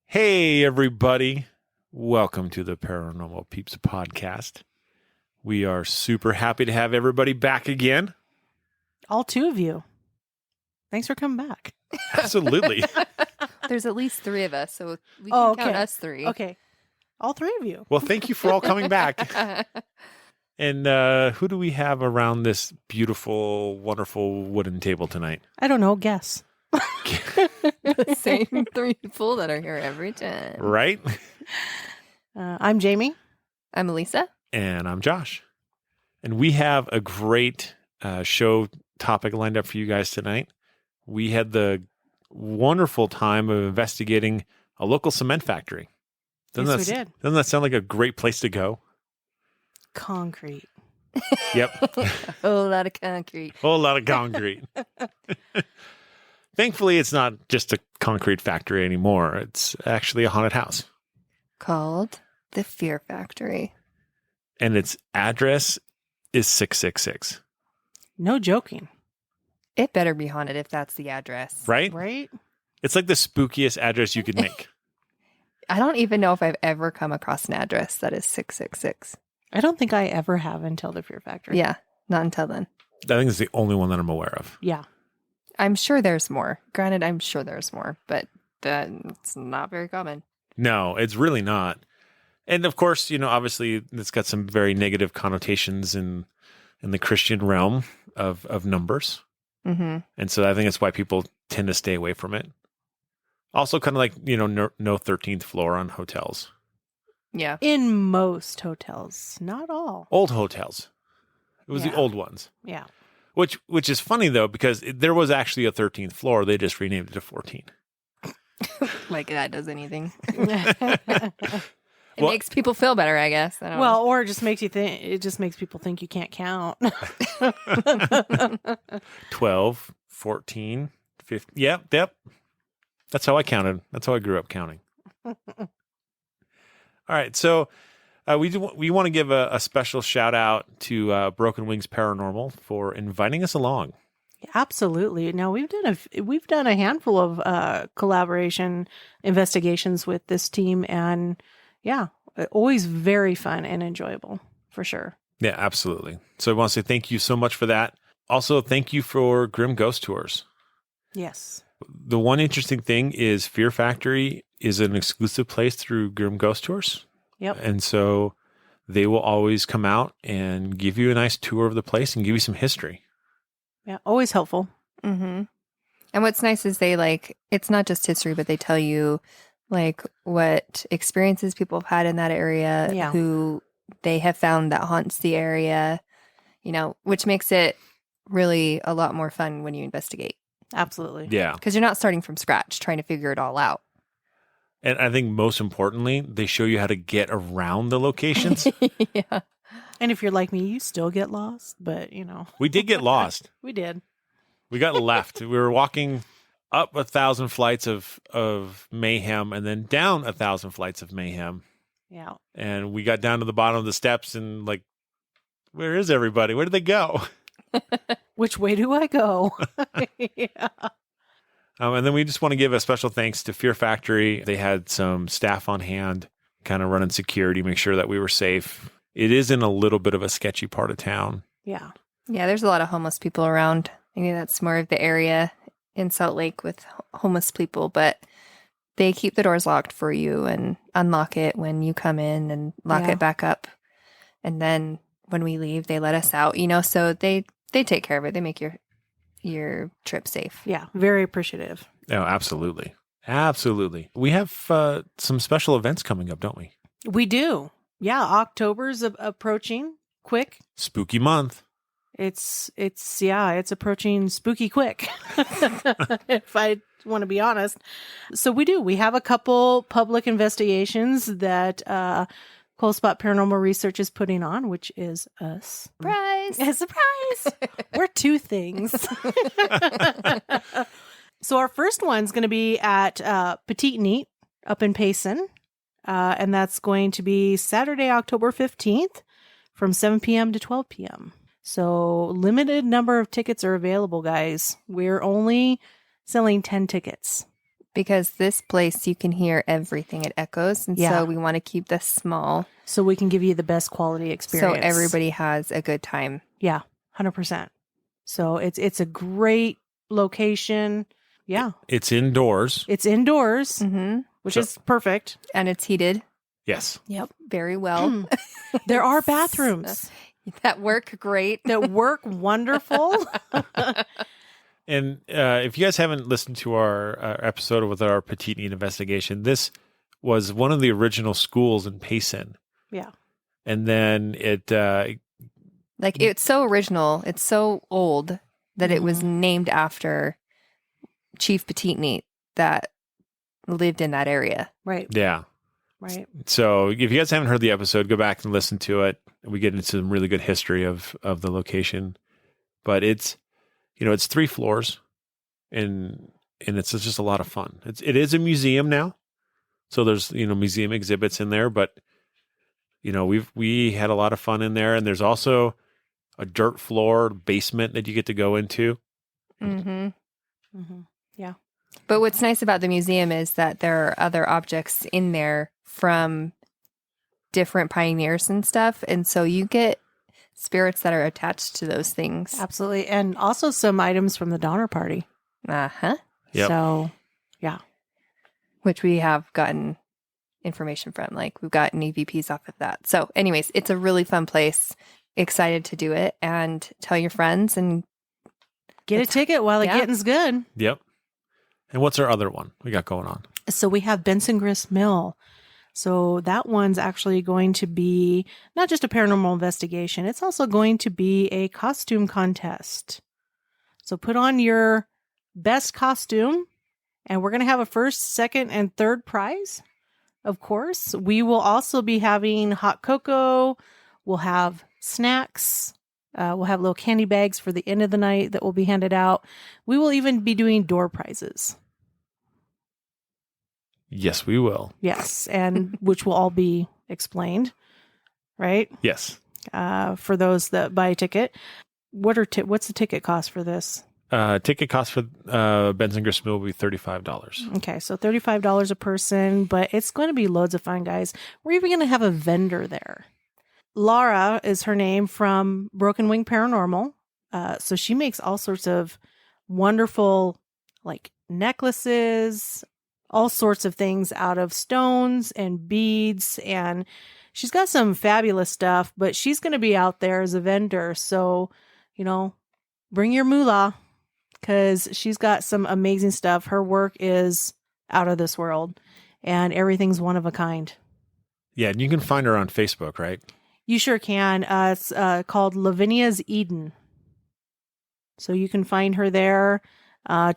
Hey, everybody. Welcome to the Paranormal Peeps podcast. We are super happy to have everybody back again. All two of you. Thanks for coming back. Absolutely. There's at least three of us, so we can count us three. Okay. All three of you. Well, thank you for all coming back. And who do we have around this beautiful, wonderful wooden table tonight? I don't know. Guess. The same three people that are here every time. Right? I'm Jamie. I'm Elisa. And I'm Josh. And we have a great show topic lined up for you guys tonight. We had the wonderful time of investigating a local cement factory. We did. Doesn't that sound like a great place to go? Concrete. Yep. A whole lot of concrete. Whole lot of concrete. Thankfully, it's not just a concrete factory anymore. It's actually a haunted house. Called the Fear Factory. And its address is 666. No joking. It better be haunted if that's the address. Right? Right? It's like the spookiest address you could make. I don't even know if I've ever come across an address that is 666. I don't think I ever have until the Fear Factory. Yeah, not until then. I think it's the only one that I'm aware of. Yeah. I'm sure there's more. Granted, I'm sure there's more, but that's not very common. No, it's really not. And of course, obviously it's got some very negative connotations in the Christian realm of numbers. Mm-hmm. And so I think that's why people tend to stay away from it. Also kind of like, no 13th floor on hotels. Yeah. In most hotels. Not all. Old hotels. It was the old ones. Yeah. Which is funny, though, because there was actually a 13th floor. They just renamed it to 14. Like that does anything. It Well- makes people feel better, I guess. I don't Well, or it just makes you think. It just makes people think you can't count. 12, 14, 15. Yep. That's how I counted. That's how I grew up counting. All right. So we want to give a special shout out to Broken Wings Paranormal for inviting us along. Absolutely. Now we've done a handful of collaboration investigations with this team, and yeah, always very fun and enjoyable for sure. Yeah, absolutely. So I want to say thank you so much for that. Also, thank you for Grim Ghost Tours. Yes. The one interesting thing is Fear Factory is an exclusive place through Grim Ghost Tours. Yep. And so they will always come out and give you a nice tour of the place and give you some history. Yeah. Always helpful. Mm-hmm. And what's nice is it's not just history, but they tell you what experiences people have had in that area, Yeah. who they have found that haunts the area, which makes it really a lot more fun when you investigate. Absolutely. Yeah. Because you're not starting from scratch trying to figure it all out. And I think most importantly, they show you how to get around the locations. Yeah. And if you're like me, you still get lost, but We did get lost. we did. We got left. We were walking up 1,000 flights of mayhem and then down 1,000 flights of mayhem. Yeah. And we got down to the bottom of the steps and where is everybody? Where did they go? Which way do I go? Yeah. And then we just want to give a special thanks to Fear Factory. They had some staff on hand, kind of running security, make sure that we were safe. It is in a little bit of a sketchy part of town. Yeah. Yeah, there's a lot of homeless people around. I think that's more of the area in Salt Lake with homeless people, but they keep the doors locked for you and unlock it when you come in and lock it back up. And then when we leave, they let us out, so they take care of it. They make your trip safe. Yeah. Very appreciative. Oh, absolutely. Absolutely. We have some special events coming up, don't we? We do. Yeah. October's approaching quick. Spooky month. It's approaching spooky quick. If I want to be honest. So we have a couple public investigations that Cold Spot Paranormal Research is putting on, which is us. Surprise! A surprise! We're two things. So our first one's going to be at Petite Neat up in Payson. And that's going to be Saturday, October 15th from 7 p.m. to 12 p.m. So limited number of tickets are available, guys. We're only selling 10 tickets. Because this place, you can hear everything. It echoes. And Yeah. so we want to keep this small So we can give you the best quality experience. so everybody has a good time. Yeah, 100%. So it's a great location. Yeah. It's indoors. It's indoors, Mm-hmm. which So- is perfect. And it's heated Yes. Yep. very well. There are bathrooms That work great. that work wonderful. And if you guys haven't listened to our episode with our Petite Need investigation, this was one of the original schools in Payson. Yeah. And then it, Like, it's so original. It's so old that it was named after Chief Petite Neat that lived in that area. Right. yeah. Right. So if you guys haven't heard the episode, go back and listen to it. We get into some really good history of the location. But it's, it's 3 floors and it's just a lot of fun. It is a museum now. So there's, museum exhibits in there, but we had a lot of fun in there, and there's also a dirt floor basement that you get to go into. Mm-hmm. Mm-hmm. But what's nice about the museum is that there are other objects in there from different pioneers and stuff. And so you get spirits that are attached to those things. Absolutely. And also some items from the Donner Party. Uh-huh. Yep. So, yeah. Which we have gotten information from. Like, we've gotten EVPs off of that. So anyways, it's a really fun place. Excited to do it, and tell your friends and Get a ticket while the Yeah. getting's good. Yep. And what's our other one we got going on? So we have Benson Grist Mill. So that one's actually going to be not just a paranormal investigation, it's also going to be a costume contest. So put on your best costume, and we're going to have a first, second, and third prize. Of course, we will also be having hot cocoa. We'll have snacks. We'll have little candy bags for the end of the night that will be handed out. We will even be doing door prizes. Yes, we will. Yes, and which will all be explained, right? Yes. For those that buy a ticket. What's the ticket cost for this? Ticket cost for Benson Grist Mill will be $35. Okay, so $35 a person, but it's going to be loads of fun, guys. We're even going to have a vendor there. Laura is her name, from Broken Wing Paranormal. So she makes all sorts of wonderful, like, necklaces, all sorts of things out of stones and beads. And she's got some fabulous stuff, but she's going to be out there as a vendor. So, bring your moolah, because she's got some amazing stuff. Her work is out of this world, and everything's one of a kind. Yeah, and you can find her on Facebook, right? You sure can. It's called Lavinia's Eden. So you can find her there.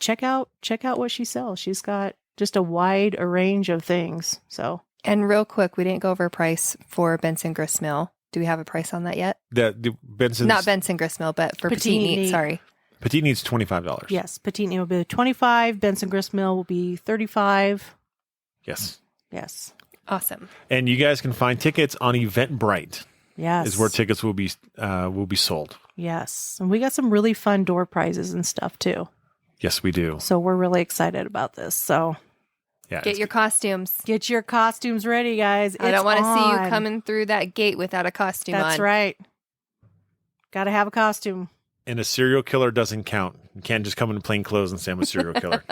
Check out what she sells. She's got just a wide range of things. So, And real quick, we didn't go over a price for Benson Grist Mill. Do we have a price on that yet? The Benson's Not Benson Grist Mill, but for Petite Petite Neat. Neat. Sorry. Petite needs $25. yes, Petite Neat will be $25. Benson Grist Mill will be $35. Yes. Yes. Awesome. And you guys can find tickets on EventBrite. Yes. Is where tickets will be sold. Yes. And we got some really fun door prizes and stuff too. Yes, we do. So we're really excited about this. So Yeah. Get your costumes. get your costumes ready, guys. I don't want to see you on. coming through that gate without a costume on. That's right. Got to have a costume. And a serial killer doesn't count. You can't just come in plain clothes and say I'm a serial killer.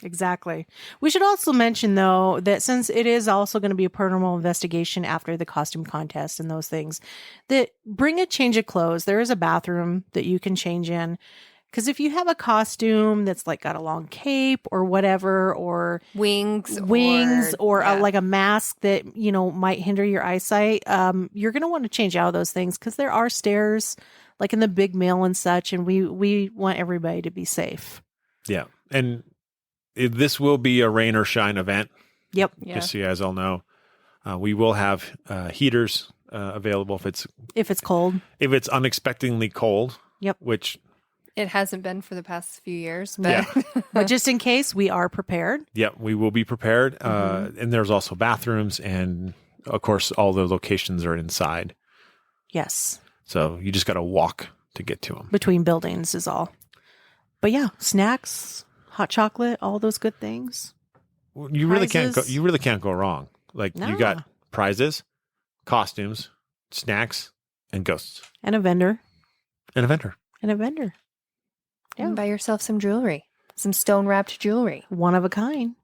Exactly. We should also mention, though, that since it is also going to be a paranormal investigation after the costume contest and those things, that bring a change of clothes. There is a bathroom that you can change in. Because if you have a costume that's like got a long cape or whatever, or Wings or yeah. like a mask that, might hinder your eyesight, you're going to want to change out of those things, because there are stairs like in the big mill and such. And we want everybody to be safe. Yeah. And this will be a rain or shine event, Yep. Yeah. just so you guys all know. We will have heaters available If it's cold. if it's unexpectedly cold. Yep. Which, It hasn't been for the past few years, but yeah. But just in case, we are prepared. Yeah, we will be prepared. And there's also bathrooms, and of course, all the locations are inside. Yes. So you just got to walk to get to them. Between buildings is all. But yeah, snacks, hot chocolate, all those good things. You really can't go. Prizes? You really can't go wrong. Like you got No. prizes, costumes, snacks, and ghosts, And a vendor. and a vendor. And a vendor. Yeah. And buy yourself some jewelry, some stone wrapped jewelry. One of a kind.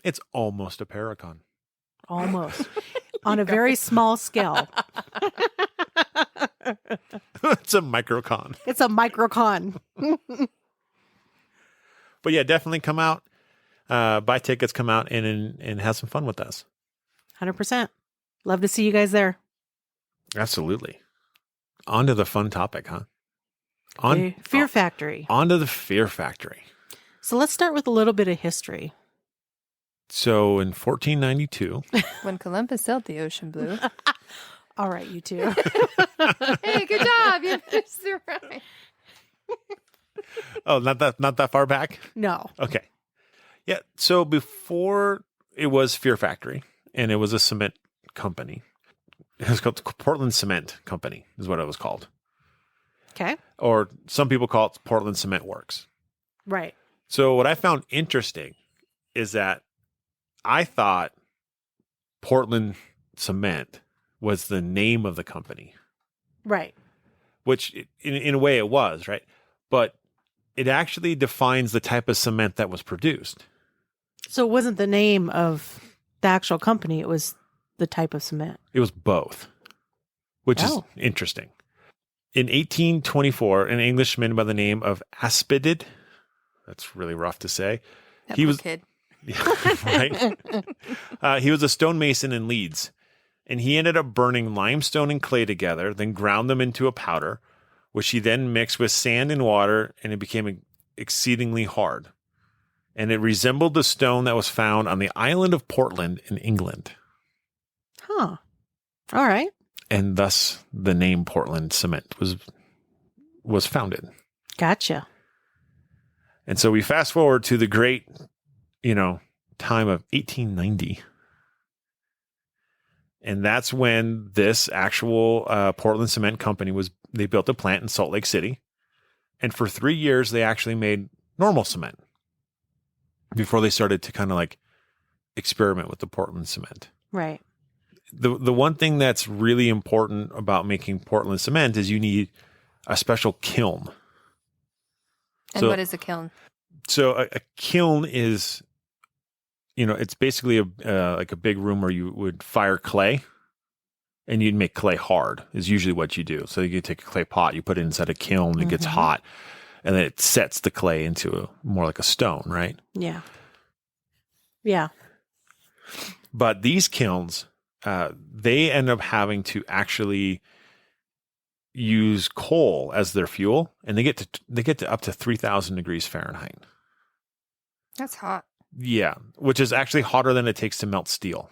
It's almost a paracon. Almost. On a very small scale. It's a microcon. It's a microcon. But yeah, definitely come out, buy tickets, come out and have some fun with us. 100%. Love to see you guys there. Absolutely. On to the fun topic, huh? Fear Factory. On to the Fear Factory. So let's start with a little bit of history. So in 1492, When Columbus sailed the ocean blue. All right, you two. Hey, good job. You finished the rhyme. oh, not that far back. No. Okay. Yeah. So before it was Fear Factory, and it was a cement company. It was called the Portland Cement Company, is what it was called. Okay. Or some people call it Portland Cement Works. Right. So what I found interesting is that I thought Portland Cement was the name of the company, Right. which in a way it was, right? But it actually defines the type of cement that was produced. So it wasn't the name of the actual company. It was the type of cement. It was both, which is interesting. In 1824, an Englishman by the name of Aspidid, that's really rough to say. That He poor was- kid. Right? He was a stonemason in Leeds, and he ended up burning limestone and clay together, then ground them into a powder, which he then mixed with sand and water, and it became exceedingly hard. And it resembled the stone that was found on the island of Portland in England. Huh. All right. And thus the name Portland Cement was founded. Gotcha. And so we fast forward to the great, time of 1890. And that's when this actual Portland Cement Company they built a plant in Salt Lake City. And for 3 years, they actually made normal cement before they started to kind of like experiment with the Portland cement. Right. The one thing that's really important about making Portland cement is you need a special kiln. And what is a kiln? So a kiln is, it's basically like a big room where you would fire clay, and you'd make clay hard is usually what you do. So you take a clay pot, you put it inside a kiln, it gets hot, and then it sets the clay into more like a stone, right? Yeah. Yeah. But these kilns, they end up having to actually use coal as their fuel, and they get to up to 3,000 degrees Fahrenheit. That's hot. Yeah, which is actually hotter than it takes to melt steel,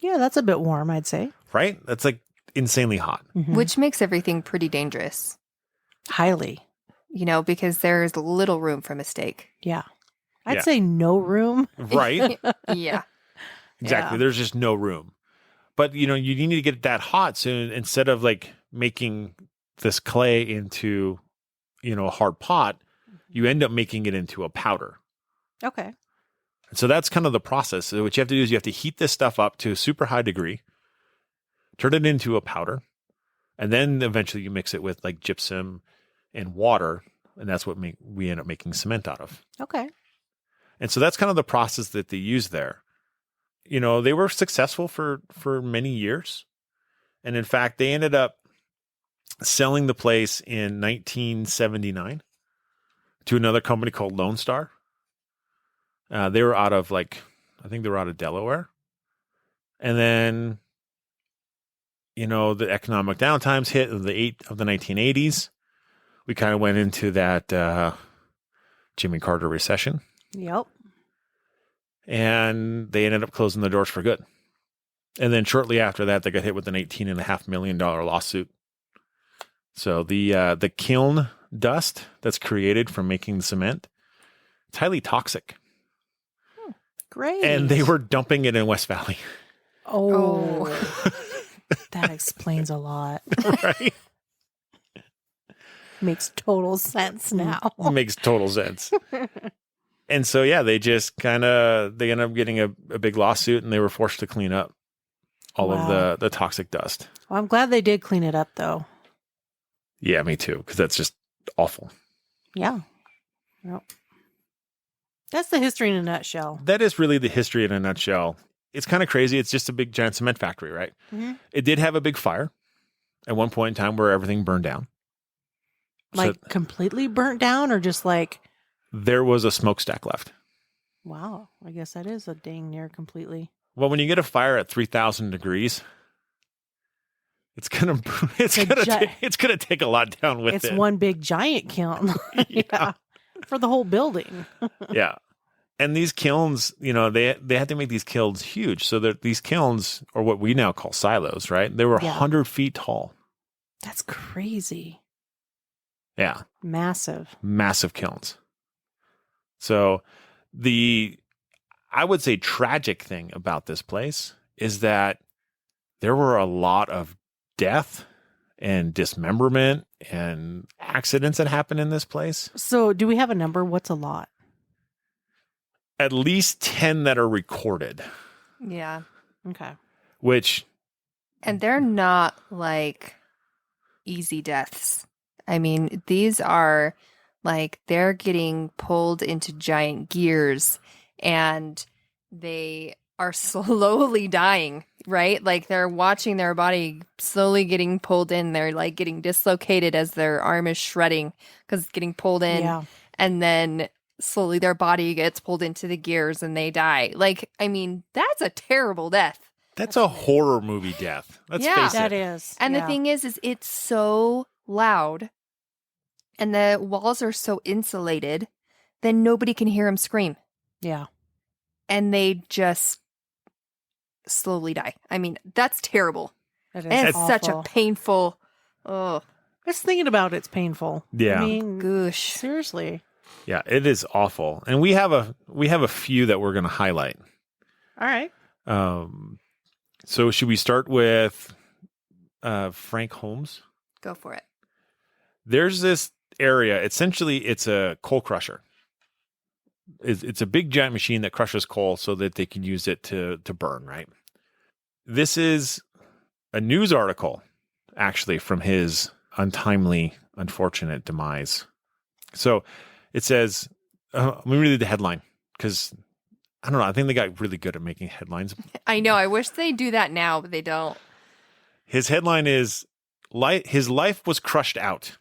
Yeah, that's a bit warm, I'd say. right? That's like insanely hot. Mhm. Which makes everything pretty dangerous, Highly. because there's little room for mistake. Yeah. I'd Yeah. say no room. Right? Yeah. Exactly. Yeah. There's just no room. But, you need to get it that hot. So instead of like making this clay into, a hard pot, you end up making it into a powder. Okay. So that's kind of the process. So what you have to do is you have to heat this stuff up to a super high degree, turn it into a powder, and then eventually you mix it with like gypsum and water, and that's what we end up making cement out of. Okay. And so that's kind of the process that they use there. They were successful for many years. And in fact, they ended up selling the place in 1979 to another company called Lone Star. They were out of I think they were out of Delaware. And then, the economic downtimes hit of the 1980s. We kind of went into that Jimmy Carter recession. Yep. And they ended up closing the doors for good. And then shortly after that, they got hit with an $18.5 million lawsuit. So the kiln dust that's created from making cement, it's highly toxic. Great. And they were dumping it in West Valley. Oh. That explains a lot. Right? Makes total sense now. Makes total sense. And so, yeah, they just they ended up getting a big lawsuit, and they were forced to clean up all of the toxic dust. Well, I'm glad they did clean it up, though. Yeah, me too, because that's just awful. Yeah. Yep. That's the history in a nutshell. That is really the history in a nutshell. It's kind of crazy. It's just a big giant cement factory, right? Mm-hmm. It did have a big fire at one point in time where everything burned down. Like completely burnt down, or just like... There was a smokestack left. Wow. I guess that is a dang near completely. Well, when you get a fire at 3,000 degrees, it's gonna take a lot down with it. It's one big giant kiln. Yeah. For the whole building. Yeah. And these kilns, they had to make these kilns huge. So that these kilns are what we now call silos, right? They were 100 feet tall. That's crazy. Yeah. Massive kilns. So I would say tragic thing about this place is that there were a lot of death and dismemberment and accidents that happened in this place. So do we have a number? What's a lot? At least 10 that are recorded. Yeah. Okay. And they're not like easy deaths. I mean, these are like they're getting pulled into giant gears and they are slowly dying, right? Like they're watching their body slowly getting pulled in. They're like getting dislocated as their arm is shredding because it's getting pulled in. Yeah. And then slowly their body gets pulled into the gears and they die. Like, I mean, that's a terrible death. That's a horror movie death. Let's face it. That is. And the thing is it's so loud and the walls are so insulated that nobody can hear him scream. Yeah. And they just slowly die. I mean, that's terrible. That is and it's awful. such a painful, Just thinking about it's painful. Yeah. I mean, goosh. seriously. Yeah, it is awful. And we have a few that we're going to highlight. All right. So should we start with Frank Holmes? Go for it. There's this area. Essentially, it's a coal crusher. It's a big giant machine that crushes coal so that they can use it to burn, right? This is a news article, actually, from his untimely, unfortunate demise. So it says, let me read the headline because I don't know. I think they got really good at making headlines. I know. I wish they do that now, but they don't. His headline is, his life was crushed out.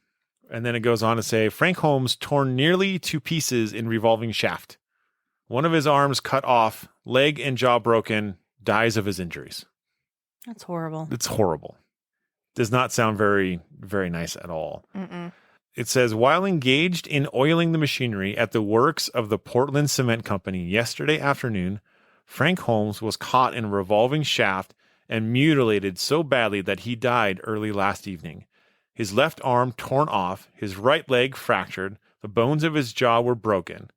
And then it goes on to say, Frank Holmes torn nearly to pieces in revolving shaft. One of his arms cut off, leg and jaw broken, dies of his injuries. That's horrible. It's horrible. Does not sound very, very nice at all. Mm-mm. It says, while engaged in oiling the machinery at the works of the Portland Cement Company yesterday afternoon, Frank Holmes was caught in a revolving shaft and mutilated so badly that he died early last evening. His left arm torn off, his right leg fractured, the bones of his jaw were broken.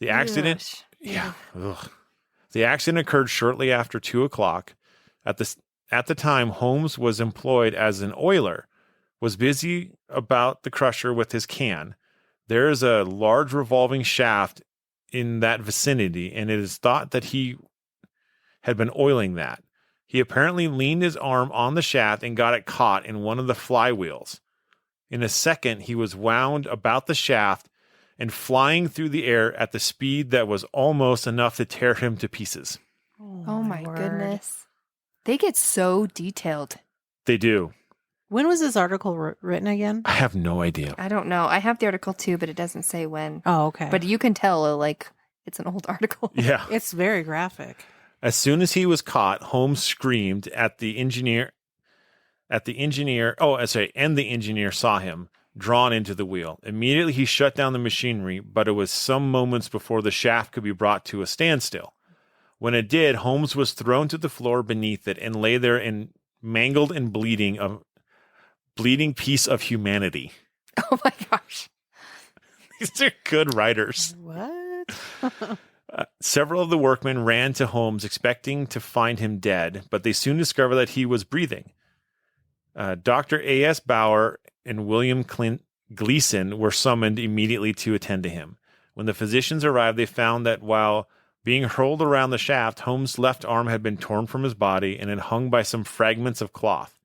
The accident, The accident occurred shortly after 2:00. At the time, Holmes was employed as an oiler, was busy about the crusher with his can. There is a large revolving shaft in that vicinity, and it is thought that he had been oiling that. He apparently leaned his arm on the shaft and got it caught in one of the flywheels. In a second, he was wound about the shaft and flying through the air at the speed that was almost enough to tear him to pieces. Oh my word. goodness. They get so detailed. They do. When was this article written again? I have no idea. I don't know. I have the article too, but it doesn't say when. Oh, okay. But you can tell, like, it's an old article. Yeah. It's very graphic. As soon as he was caught, Holmes screamed and the engineer saw him drawn into the wheel. Immediately he shut down the machinery, but it was some moments before the shaft could be brought to a standstill. When it did, Holmes was thrown to the floor beneath it and lay there in mangled and bleeding piece of humanity. Oh my gosh. These are good writers. What? Several of the workmen ran to Holmes expecting to find him dead, but they soon discovered that he was breathing. Dr. A.S. Bauer and William Gleason were summoned immediately to attend to him. When the physicians arrived, they found that while being hurled around the shaft, Holmes' left arm had been torn from his body and had hung by some fragments of cloth.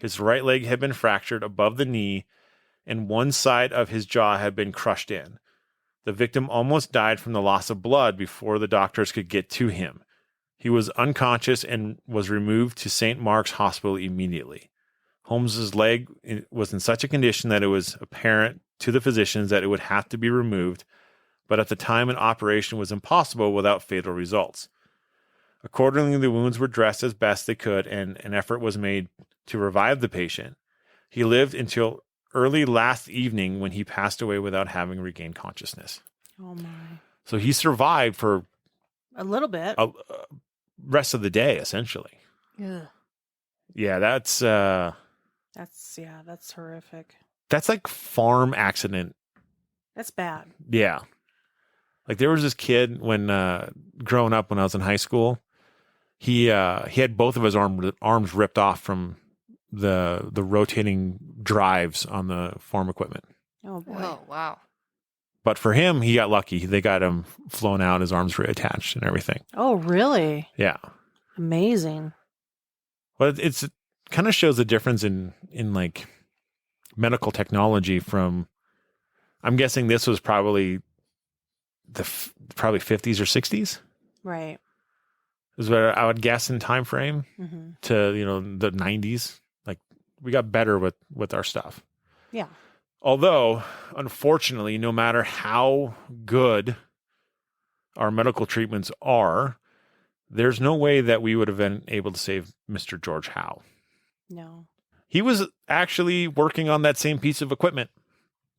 His right leg had been fractured above the knee, and one side of his jaw had been crushed in. The victim almost died from the loss of blood before the doctors could get to him. He was unconscious and was removed to St. Mark's Hospital immediately. Holmes's leg was in such a condition that it was apparent to the physicians that it would have to be removed, but at the time an operation was impossible without fatal results. Accordingly, the wounds were dressed as best they could, and an effort was made to revive the patient. He lived until early last evening when he passed away without having regained consciousness. Oh my. So he survived for A little bit. a rest of the day, essentially. Ugh. Yeah, that's horrific. that's like farm accident. That's bad. Yeah. Like there was this kid when growing up when I was in high school, he had both of his arms ripped off from the rotating drives on the farm equipment. Oh boy. Oh, wow. But for him, he got lucky. They got him flown out, his arms reattached and everything. Oh, really? Yeah. Amazing. Well, it's kind of shows the difference in like medical technology from, I'm guessing this was probably probably 50s or 60s. Right. Is what I would guess in time frame Mm-hmm. to, the 90s. Like we got better with our stuff. Yeah. Although, unfortunately, no matter how good our medical treatments are, there's no way that we would have been able to save Mr. George Howe. No. He was actually working on that same piece of equipment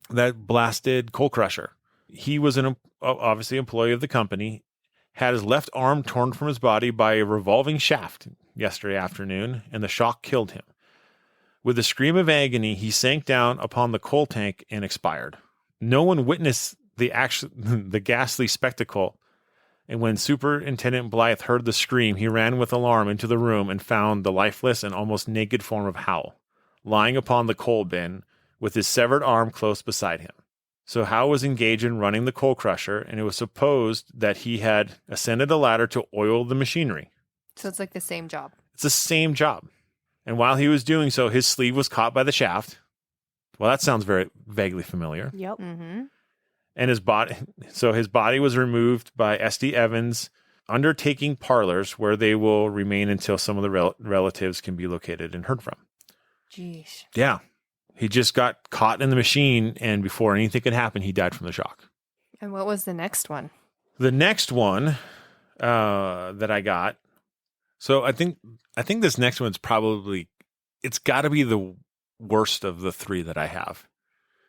that blasted Coal Crusher. He was obviously employee of the company, had his left arm torn from his body by a revolving shaft yesterday afternoon, and the shock killed him. With a scream of agony, he sank down upon the coal tank and expired. No one witnessed the ghastly spectacle, and when Superintendent Blythe heard the scream, he ran with alarm into the room and found the lifeless and almost naked form of Howe, lying upon the coal bin with his severed arm close beside him. So Howe was engaged in running the coal crusher, and it was supposed that he had ascended a ladder to oil the machinery. So it's like the same job. It's the same job. And while he was doing so, his sleeve was caught by the shaft. Well, that sounds very vaguely familiar. Yep. Mm-hmm. And his body was removed by S.D. Evans, undertaking parlors where they will remain until some of the relatives can be located and heard from. Jeez. Yeah. He just got caught in the machine, and before anything could happen, he died from the shock. And what was the next one? The next one that I got, so I think this next one's probably, it's got to be the worst of the three that I have.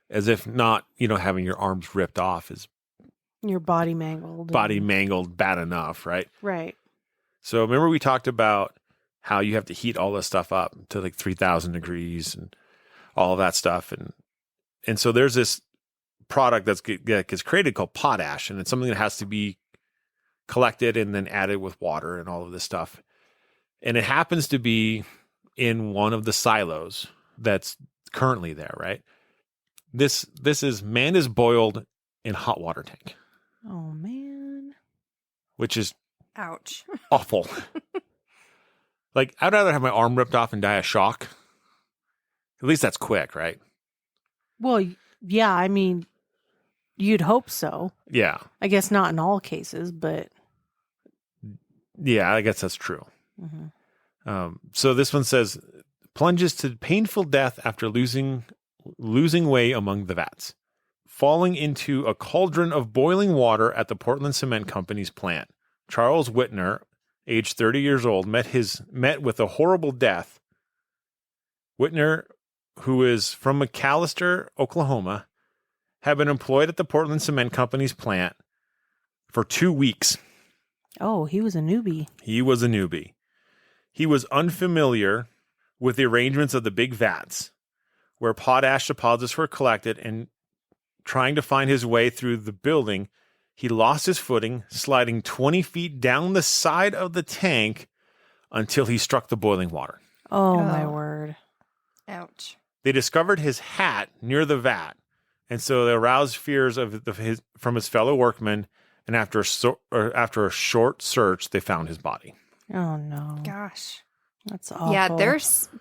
As if not, having your arms ripped off is Your body mangled. mangled bad enough, right? Right. So remember we talked about how you have to heat all this stuff up to like 3,000 degrees and all of that stuff. And so there's this product that gets created called potash, and it's something that has to be collected and then added with water and all of this stuff. And it happens to be in one of the silos that's currently there, right? This is man is boiled in hot water tank, Oh, man. which is Ouch. awful. Like, I'd rather have my arm ripped off and die of shock. At least that's quick, right? Well, yeah, I mean, you'd hope so. Yeah. I guess not in all cases, but. Yeah, I guess that's true. Mm-hmm. So this one says, plunges to painful death after losing way among the vats, falling into a cauldron of boiling water at the Portland Cement Company's plant. Charles Whitner, age 30 years old, met with a horrible death. Whitner, who is from McAlester, Oklahoma, had been employed at the Portland Cement Company's plant for 2 weeks. Oh, he was a newbie. He was a newbie. He was unfamiliar with the arrangements of the big vats where potash deposits were collected, and trying to find his way through the building, he lost his footing, sliding 20 feet down the side of the tank until he struck the boiling water. Oh, my word. Ouch. They discovered his hat near the vat And so they aroused fears from his fellow workmen. And after a short search, they found his body. Oh no. Gosh. That's awful. Yeah,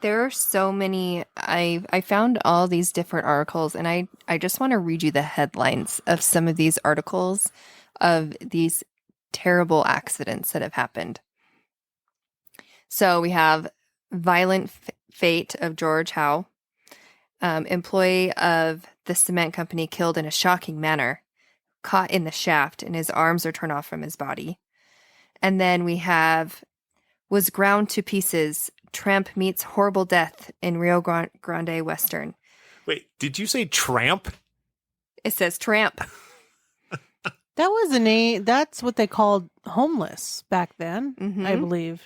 there are so many. I found all these different articles, and I just want to read you the headlines of some of these articles of these terrible accidents that have happened. So we have violent fate of George Howe, employee of the cement company killed in a shocking manner, caught in the shaft, and his arms are torn off from his body. And then we have was ground to pieces. Tramp meets horrible death in Rio Grande Western. Wait, did you say tramp? It says tramp. That was a name. That's what they called homeless back then, Mhm. I believe.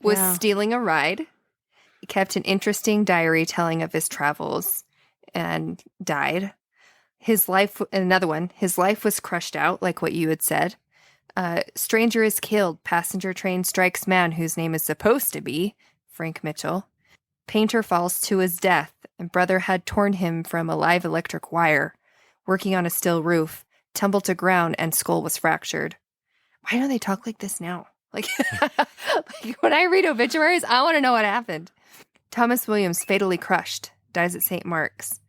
Was Yeah. stealing a ride. He kept an interesting diary telling of his travels and died. Another one, his life was crushed out, like what you had said. Stranger is killed. Passenger train strikes man whose name is supposed to be Frank Mitchell. Painter falls to his death, and brother had torn him from a live electric wire. Working on a steel roof, tumbled to ground, and skull was fractured. Why don't they talk like this now? Like when I read obituaries, I want to know what happened. Thomas Williams fatally crushed, dies at St. Mark's.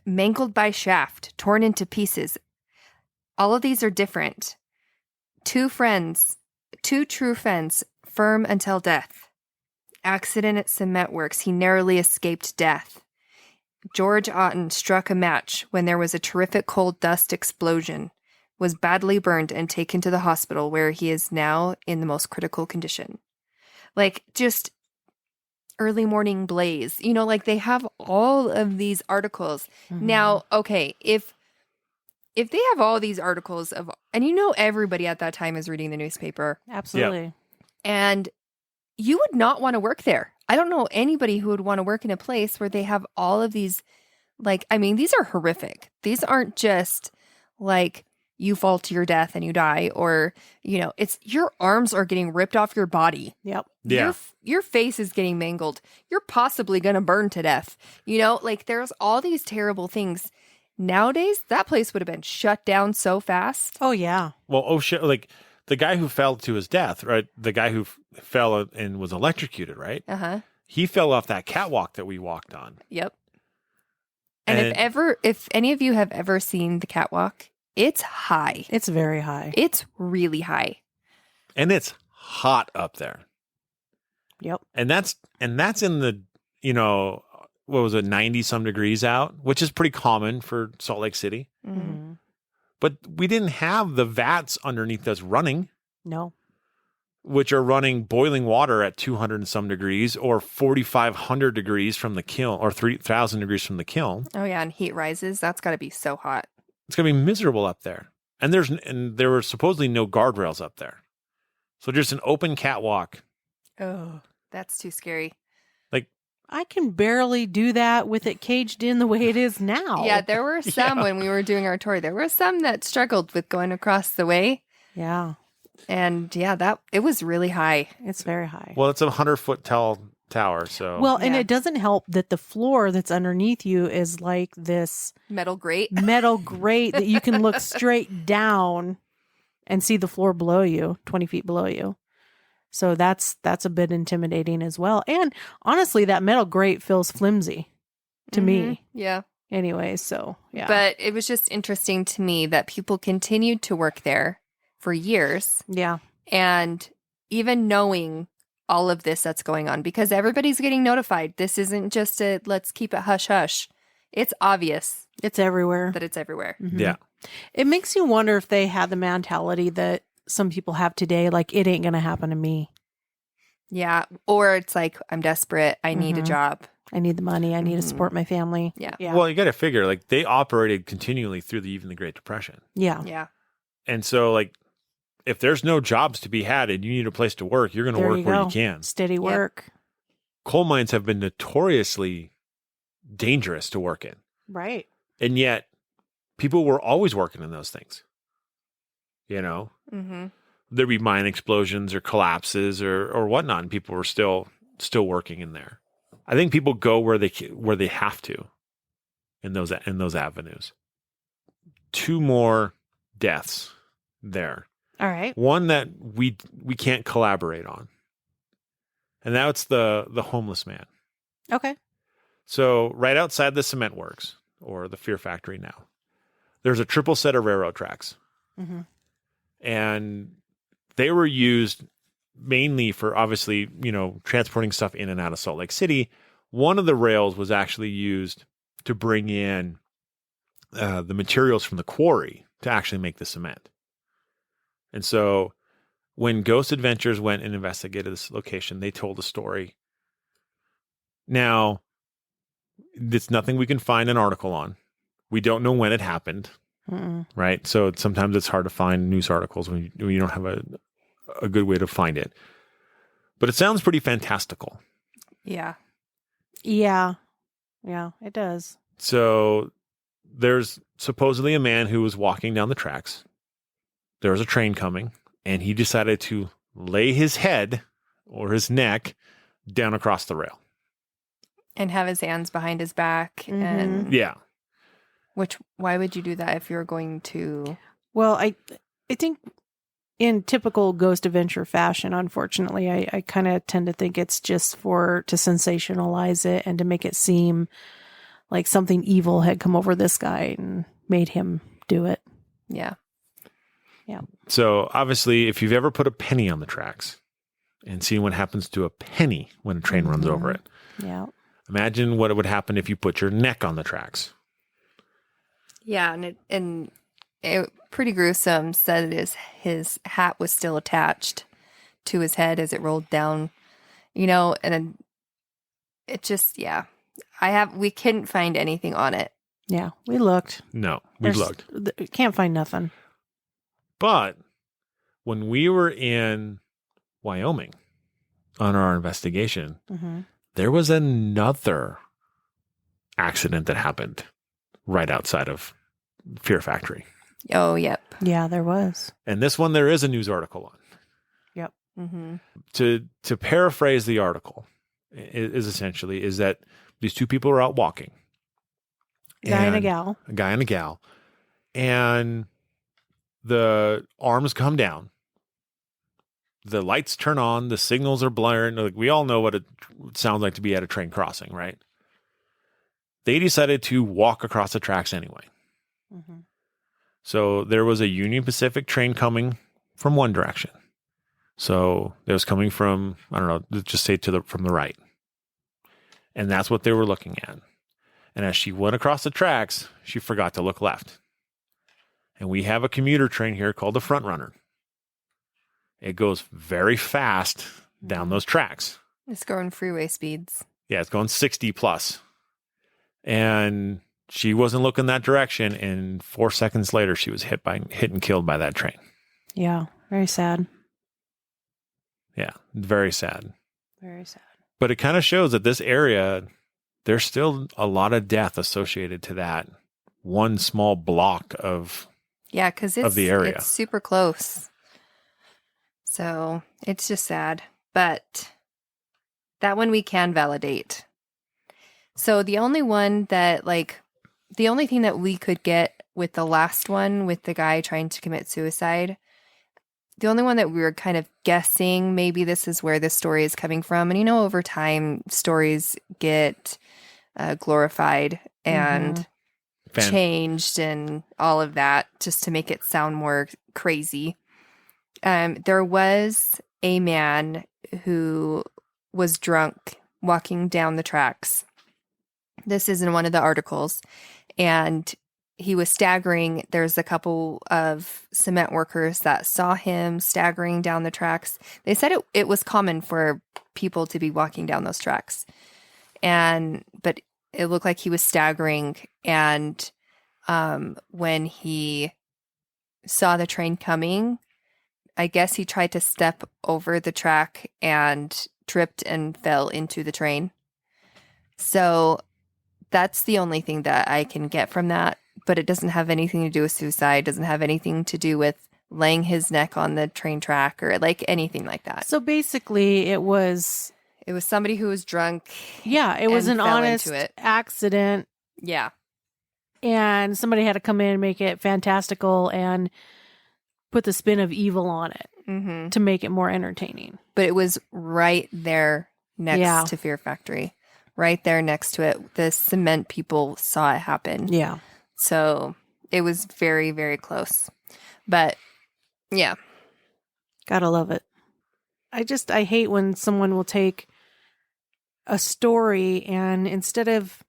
Mangled by shaft, torn into pieces. All of these are different. Two true friends, firm until death. Accident at cement works, he narrowly escaped death. George Otten struck a match when there was a terrific coal dust explosion, was badly burned and taken to the hospital where he is now in the most critical condition. Like, just early morning blaze. You know, like they have all of these articles. Mhm. Now, okay, if they have all these articles of, and you know everybody at that time is reading the newspaper, Absolutely. and you would not want to work there. I don't know anybody who would want to work in a place where they have all of these, like, I mean, these are horrific. These aren't just like you fall to your death and you die, or, you know, it's your arms are getting ripped off your body. Yep. Yeah. Your face is getting mangled. You're possibly going to burn to death. You know, like there's all these terrible things. Nowadays, that place would have been shut down so fast. Oh yeah. Well, oh shit! Like the guy who fell to his death, right? The guy who fell and was electrocuted, right? Uh-huh. He fell off that catwalk that we walked on. Yep. And if any of you have ever seen the catwalk, it's high. It's very high. It's really high. And it's hot up there. Yep. And that's in the, you know, what was it, 90 some degrees out, which is pretty common for Salt Lake City. Mm-hmm. Mhm. But we didn't have the vats underneath us running, No. which are running boiling water at 200 and some degrees or 4,500 degrees from the kiln or 3,000 degrees from the kiln. Oh yeah, and heat rises. That's got to be so hot. It's going to be miserable up there. And there were supposedly no guardrails up there. So just an open catwalk. Oh, that's too scary. I can barely do that with it caged in the way it is now. Yeah, there were some when we were doing our tour. There were some that struggled with going across the way. Yeah. And yeah, it was really high. It's very high. Well, it's a 100-foot tall tower. So Well, and Yeah. it doesn't help that the floor that's underneath you is like this Metal grate. metal grate that you can look straight down and see the floor below you, 20 feet below you. So that's a bit intimidating as well. And honestly, that metal grate feels flimsy to me Yeah. anyway. So yeah. But it was just interesting to me that people continued to work there for years. yeah. And even knowing all of this that's going on, because everybody's getting notified. This isn't just let's keep it hush hush. It's obvious It's everywhere. that it's everywhere. Mhm. yeah. It makes you wonder if they had the mentality that some people have today, like it ain't going to happen to me. Yeah. Or it's like, I'm desperate. I need a Mhm. job. I need the money. I need to Mhm. support my family. Yeah. Yeah. Well, you got to figure like they operated continually through even the Great Depression. yeah. Yeah. And so like if there's no jobs to be had and you need a place to work, you're going to There work you where go. you can. Steady work. Coal mines have been notoriously dangerous to work in. Right. And yet people were always working in those things. You know, Mm-hmm. there'd be mine explosions or collapses or whatnot, and people were still working in there. I think people go where they have to. in those avenues. 2 more deaths there. All right. One that we can't collaborate on. And that's the homeless man. Okay. So right outside the cement works, or the Fear Factory now, there's a triple set of railroad tracks. Mm-hmm. And they were used mainly for, obviously, transporting stuff in and out of Salt Lake City. One of the rails was actually used to bring in the materials from the quarry to actually make the cement. And so when Ghost Adventures went and investigated this location, they told a story. Now, it's nothing we can find an article on. We don't know when it happened, right? So sometimes it's hard to find news articles when you don't have a good way to find it. But it sounds pretty fantastical. Yeah. Yeah. Yeah, it does. So there's supposedly a man who was walking down the tracks. There was a train coming, and he decided to lay his head or his neck down across the rail. And have his hands behind his back. Mm-hmm. And Yeah. why would you do that if you're going to? Well, I think in typical Ghost Adventure fashion, unfortunately, I kind of tend to think it's just to sensationalize it and to make it seem like something evil had come over this guy and made him do it. Yeah. Yeah. So obviously, if you've ever put a penny on the tracks and seen what happens to a penny when a train runs over it, Yeah. imagine what would happen if you put your neck on the tracks. Yeah, and it pretty gruesome. Said his hat was still attached to his head as it rolled down, and it just, yeah. We couldn't find anything on it. Yeah, we looked. No, we looked. Can't find nothing. But when we were in Wyoming on our investigation, there was another accident that happened right outside of Fear Factory. Oh, yep. Yeah, there was. And this one there is a news article on. Yep. Mm-hmm. To paraphrase the article is essentially that these 2 people are out walking. A guy and a gal. A guy and a gal. And the arms come down. The lights turn on. The signals are blaring. Like, we all know what it sounds like to be at a train crossing, right? They decided to walk across the tracks anyway. Mm-hmm. So there was a Union Pacific train coming from one direction. So it was coming from, I don't know, let's just say from the right. And that's what they were looking at. And as she went across the tracks, she forgot to look left. And we have a commuter train here called the Front Runner. It goes very fast down those tracks. It's going freeway speeds. Yeah, it's going 60 plus. And she wasn't looking that direction. And 4 seconds later, she was hit and killed by that train. Yeah, very sad. Yeah, very sad. Very sad. But it kind of shows that this area, there's still a lot of death associated to that one small block of because the area. It's super close. So it's just sad. But that one we can validate. So the only thing that we could get with the last one, with the guy trying to commit suicide, the only one that we were kind of guessing maybe this is where this story is coming from. And over time, stories get glorified and changed and all of that just to make it sound more crazy. There was a man who was drunk walking down the tracks. This is in one of the articles. And he was staggering. There's a couple of cement workers that saw him staggering down the tracks. They said it was common for people to be walking down those tracks. But it looked like he was staggering. And when he saw the train coming, I guess he tried to step over the track and tripped and fell into the train. So that's the only thing that I can get from that. But it doesn't have anything to do with suicide. Doesn't have anything to do with laying his neck on the train track or like anything like that. So basically, it was somebody who was drunk. Yeah, it was an fell honest into it. accident. Yeah. and somebody had to come in and make it fantastical and put the spin of evil on it Mm-hmm. to make it more entertaining. But it was right there next Yeah. to Fear Factory. Right there next to it. The cement people saw it happen. Yeah. So it was very, very close. But yeah. Gotta love it. I hate when someone will take a story and instead of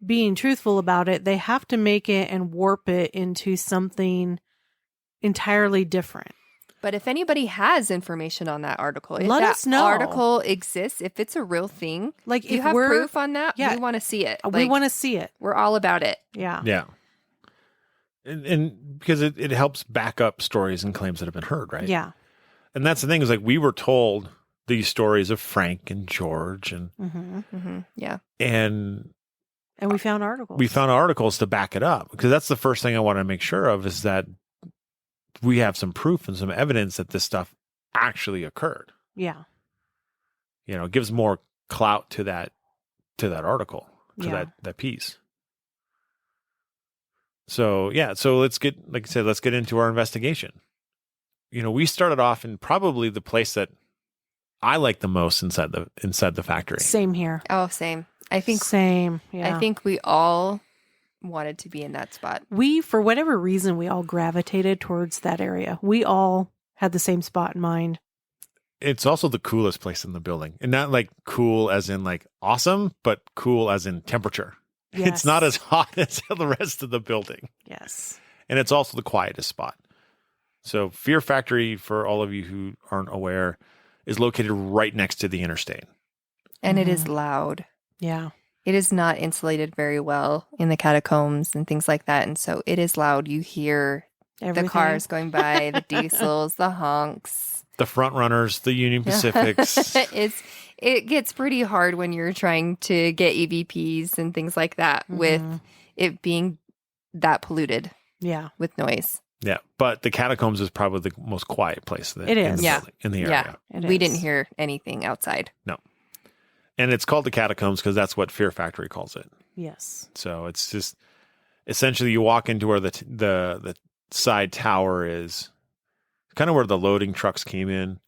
being truthful about it, they have to make it and warp it into something entirely different. But if anybody has information on that article, if Let that us know. article exists, if it's a real thing, Like if you if have we're proof on that, yeah, we want to see it. we Like, want to see it. we're all about it. Yeah. Yeah. And because it helps back up stories and claims that have been heard, right? Yeah. And that's the thing is like we were told these stories of Frank and George and Mm-hmm. Yeah. And we found articles. we found articles to back it up because that's the first thing I want to make sure of is that we have some proof and some evidence that this stuff actually occurred. Yeah. You know, it gives more clout to that article, to Yeah. that piece. So yeah, so let's get, like I said, let's get into our investigation. You know, we started off in probably the place that I like the most inside the factory. Same here. Oh, same. I think Same. Yeah. I think we all wanted to be in that spot. We, for whatever reason, we all gravitated towards that area. We all had the same spot in mind. It's also the coolest place in the building, and not like cool as in like awesome, but cool as in temperature. Yes. It's not as hot as the rest of the building. Yes. And it's also the quietest spot. So Fear Factory, for all of you who aren't aware, is located right next to the interstate. And it is loud. Yeah. It is not insulated very well in the catacombs and things like that. And so it is loud. You hear Everything. the cars going by, the diesels, the honks. The front runners, the Union Pacifics. It gets pretty hard when you're trying to get EVPs and things like that with it being that polluted Yeah. with noise. Yeah, but the catacombs is probably the most quiet place It is. in the area. It We is. didn't hear anything outside. No. And it's called the catacombs because that's what Fear Factory calls it. Yes. So it's just essentially you walk into where the side tower is, kind of where the loading trucks came in,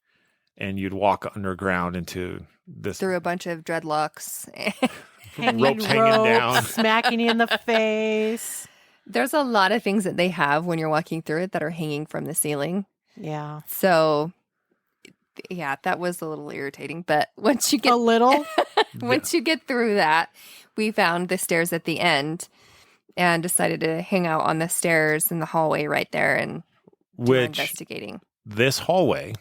and you'd walk underground into this Through a bunch of dreadlocks. ropes hanging down. Smacking you in the face. There's a lot of things that they have when you're walking through it that are hanging from the ceiling. Yeah. So, yeah, that was a little irritating. But once you get A little. once you get through that, we found the stairs at the end and decided to hang out on the stairs in the hallway right there and do our Which investigating. this hallway,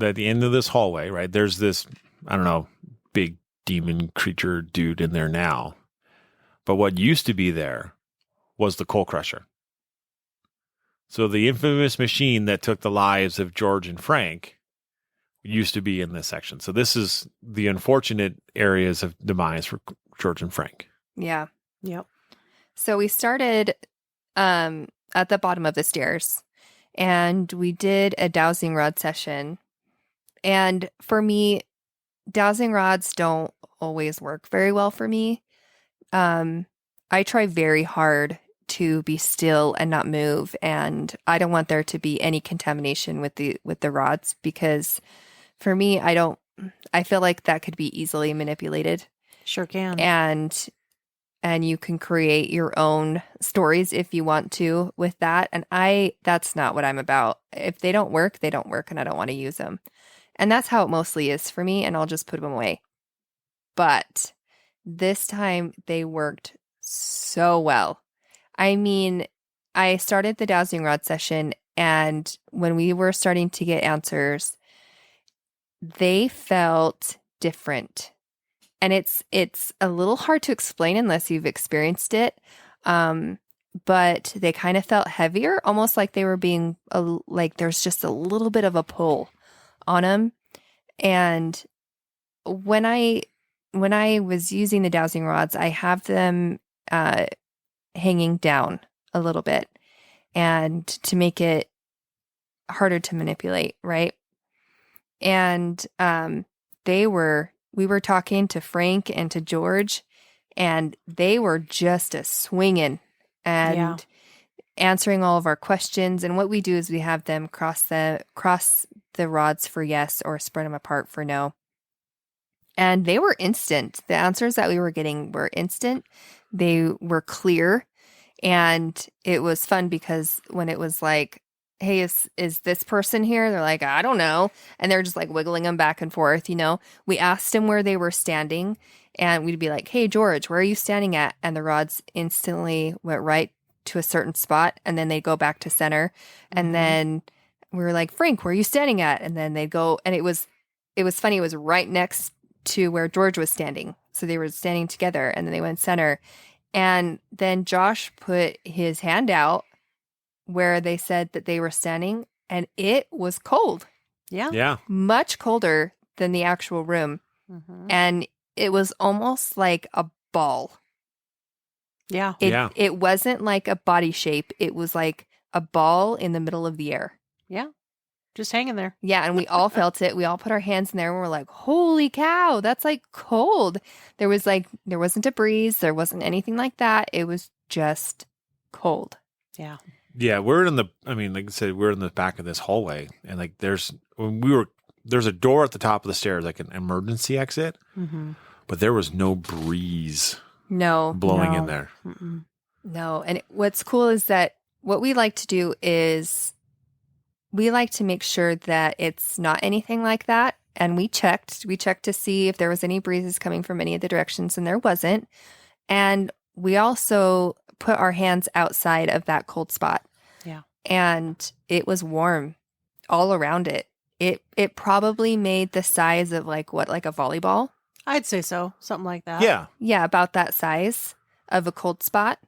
at the end of this hallway, right? There's this, I don't know, big demon creature dude in there now. But what used to be there was the coal crusher. So the infamous machine that took the lives of George and Frank used to be in this section. So this is the unfortunate areas of demise for George and Frank. Yeah. Yep. So we started at the bottom of the stairs and we did a dowsing rod session. And for me, dowsing rods don't always work very well for me. I try very hard to be still and not move, and I don't want there to be any contamination with the rods because for me, I feel like that could be easily manipulated. Sure can. And you can create your own stories if you want to with that. And that's not what I'm about. If they don't work, they don't work, and I don't want to use them. And that's how it mostly is for me, and I'll just put them away. But this time they worked so well. I mean, I started the dowsing rod session, and when we were starting to get answers, they felt different. And it's a little hard to explain unless you've experienced it. But they kind of felt heavier, almost like they were being like there's just a little bit of a pull on them. And when I was using the dowsing rods, I have them hanging down a little bit, and to make it harder to manipulate, right? And we were talking to Frank and to George, and they were just a swinging and answering all of our questions. And what we do is we have them cross the rods for yes or spread them apart for no. And they were instant. The answers that we were getting were instant. They were clear. And it was fun because when it was like, hey, is this person here? They're like, I don't know. And they're just like wiggling them back and forth, you know. We asked them where they were standing, and we'd be like, hey, George, where are you standing at? And the rods instantly went right to a certain spot, and then they'd go back to center. And then we were like, Frank, where are you standing at? And then they'd go, and it was funny. It was right next to where George was standing. So they were standing together, and then they went center. And then Josh put his hand out where they said that they were standing, and it was cold. Yeah. Yeah. Much colder than the actual room. And it was almost like a ball. Yeah. It wasn't like a body shape. It was like a ball in the middle of the air. Yeah. Just hanging there. Yeah, and we all felt it. We all put our hands in there and we're like, holy cow, that's like cold. There wasn't a breeze. There wasn't anything like that. It was just cold. Yeah. Yeah, like I said, we're in the back of this hallway, and like there's a door at the top of the stairs, like an emergency exit, but there was no breeze blowing in there. No, and what's cool is that what we like to do is we like to make sure that it's not anything like that. And we checked to see if there was any breezes coming from any of the directions, and there wasn't. And we also put our hands outside of that cold spot. Yeah. And it was warm all around it. It probably made the size of like a volleyball? I'd say so. Something like that. Yeah. Yeah, about that size of a cold spot.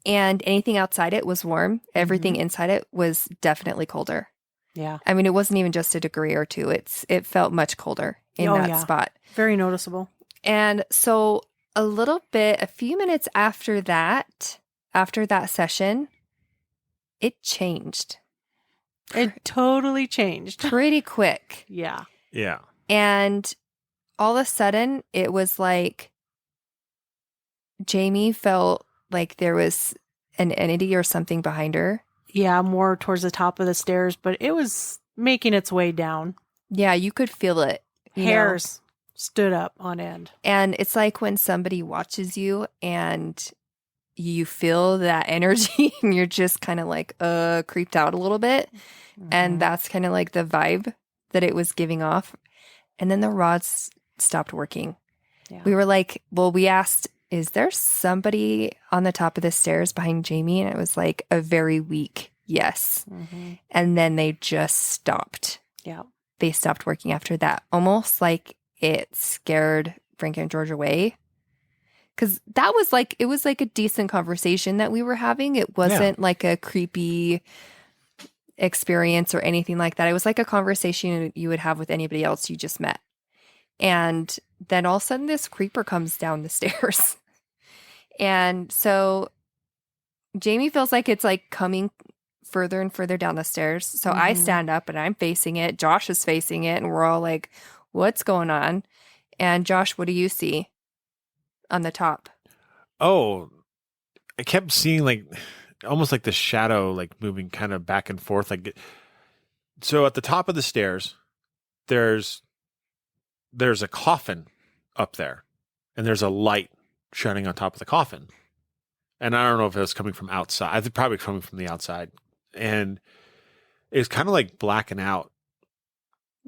And anything outside it was warm. Everything inside it was definitely colder. Yeah. I mean, it wasn't even just a degree or two. It felt much colder in that spot. Very noticeable. And so a few minutes after that session, it changed. It totally changed. Pretty quick. Yeah. Yeah. And all of a sudden, it was like Jamie felt like there was an entity or something behind her. Yeah, more towards the top of the stairs, but it was making its way down. Yeah, you could feel it. Hairs stood up on end. And it's like when somebody watches you and you feel that energy and you're just kind of like creeped out a little bit. And that's kind of like the vibe that it was giving off. And then the rods stopped working. Yeah. We were like, well, we asked, is there somebody on the top of the stairs behind Jamie? And it was like a very weak yes. And then they just stopped. Yeah. They stopped working after that. Almost like it scared Frank and George away. Because that was like, it was like a decent conversation that we were having. It wasn't like a creepy experience or anything like that. It was like a conversation you would have with anybody else you just met. And then all of a sudden this creeper comes down the stairs. And so Jamie feels like it's like coming further and further down the stairs. So I stand up and I'm facing it. Josh is facing it. And we're all like, what's going on? And Josh, what do you see on the top? Oh, I kept seeing like almost like the shadow like moving kind of back and forth. Like, so at the top of the stairs, there's a coffin up there, and there's a light shining on top of the coffin. And I don't know if it was coming from outside. I think probably coming from the outside. And it's kind of like blacking out.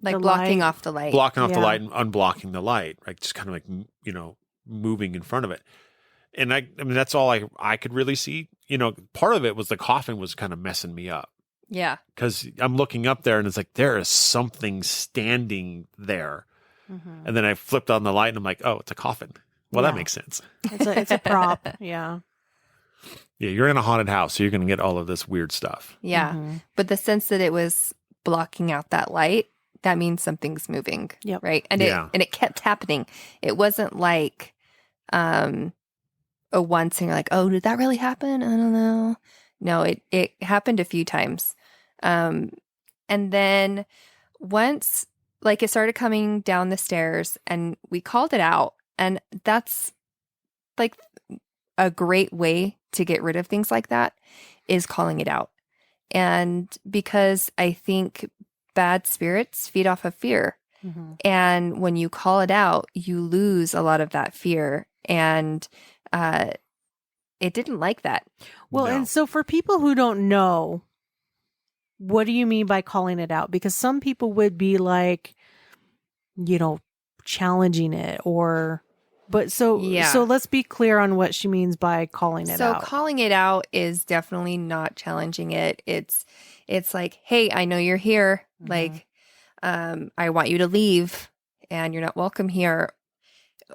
Like the blocking light. off the light. Blocking off the light and unblocking the light, right? Just kind of like, moving in front of it. And I mean, that's all I could really see. Part of it was the coffin was kind of messing me up. Yeah. Because I'm looking up there and it's like, there is something standing there. And then I flipped on the light and I'm like, oh, it's a coffin. Well, that makes sense. It's a prop. Yeah. Yeah, you're in a haunted house, so you're going to get all of this weird stuff. Yeah. But the sense that it was blocking out that light, that means something's moving. Yep. Right. And it kept happening. It wasn't like a once and you're like, oh, did that really happen? I don't know. No, it happened a few times. And then once like it started coming down the stairs and we called it out, and that's like a great way to get rid of things like that is calling it out. And because I think bad spirits feed off of fear. Mm-hmm. And when you call it out, you lose a lot of that fear. And it didn't like that. Well, No. and so for people who don't know, what do you mean by calling it out? Because some people would be like, challenging it so let's be clear on what she means by calling it out. So calling it out is definitely not challenging it. It's like, hey, I know you're here. Mhm. Like, I want you to leave and you're not welcome here.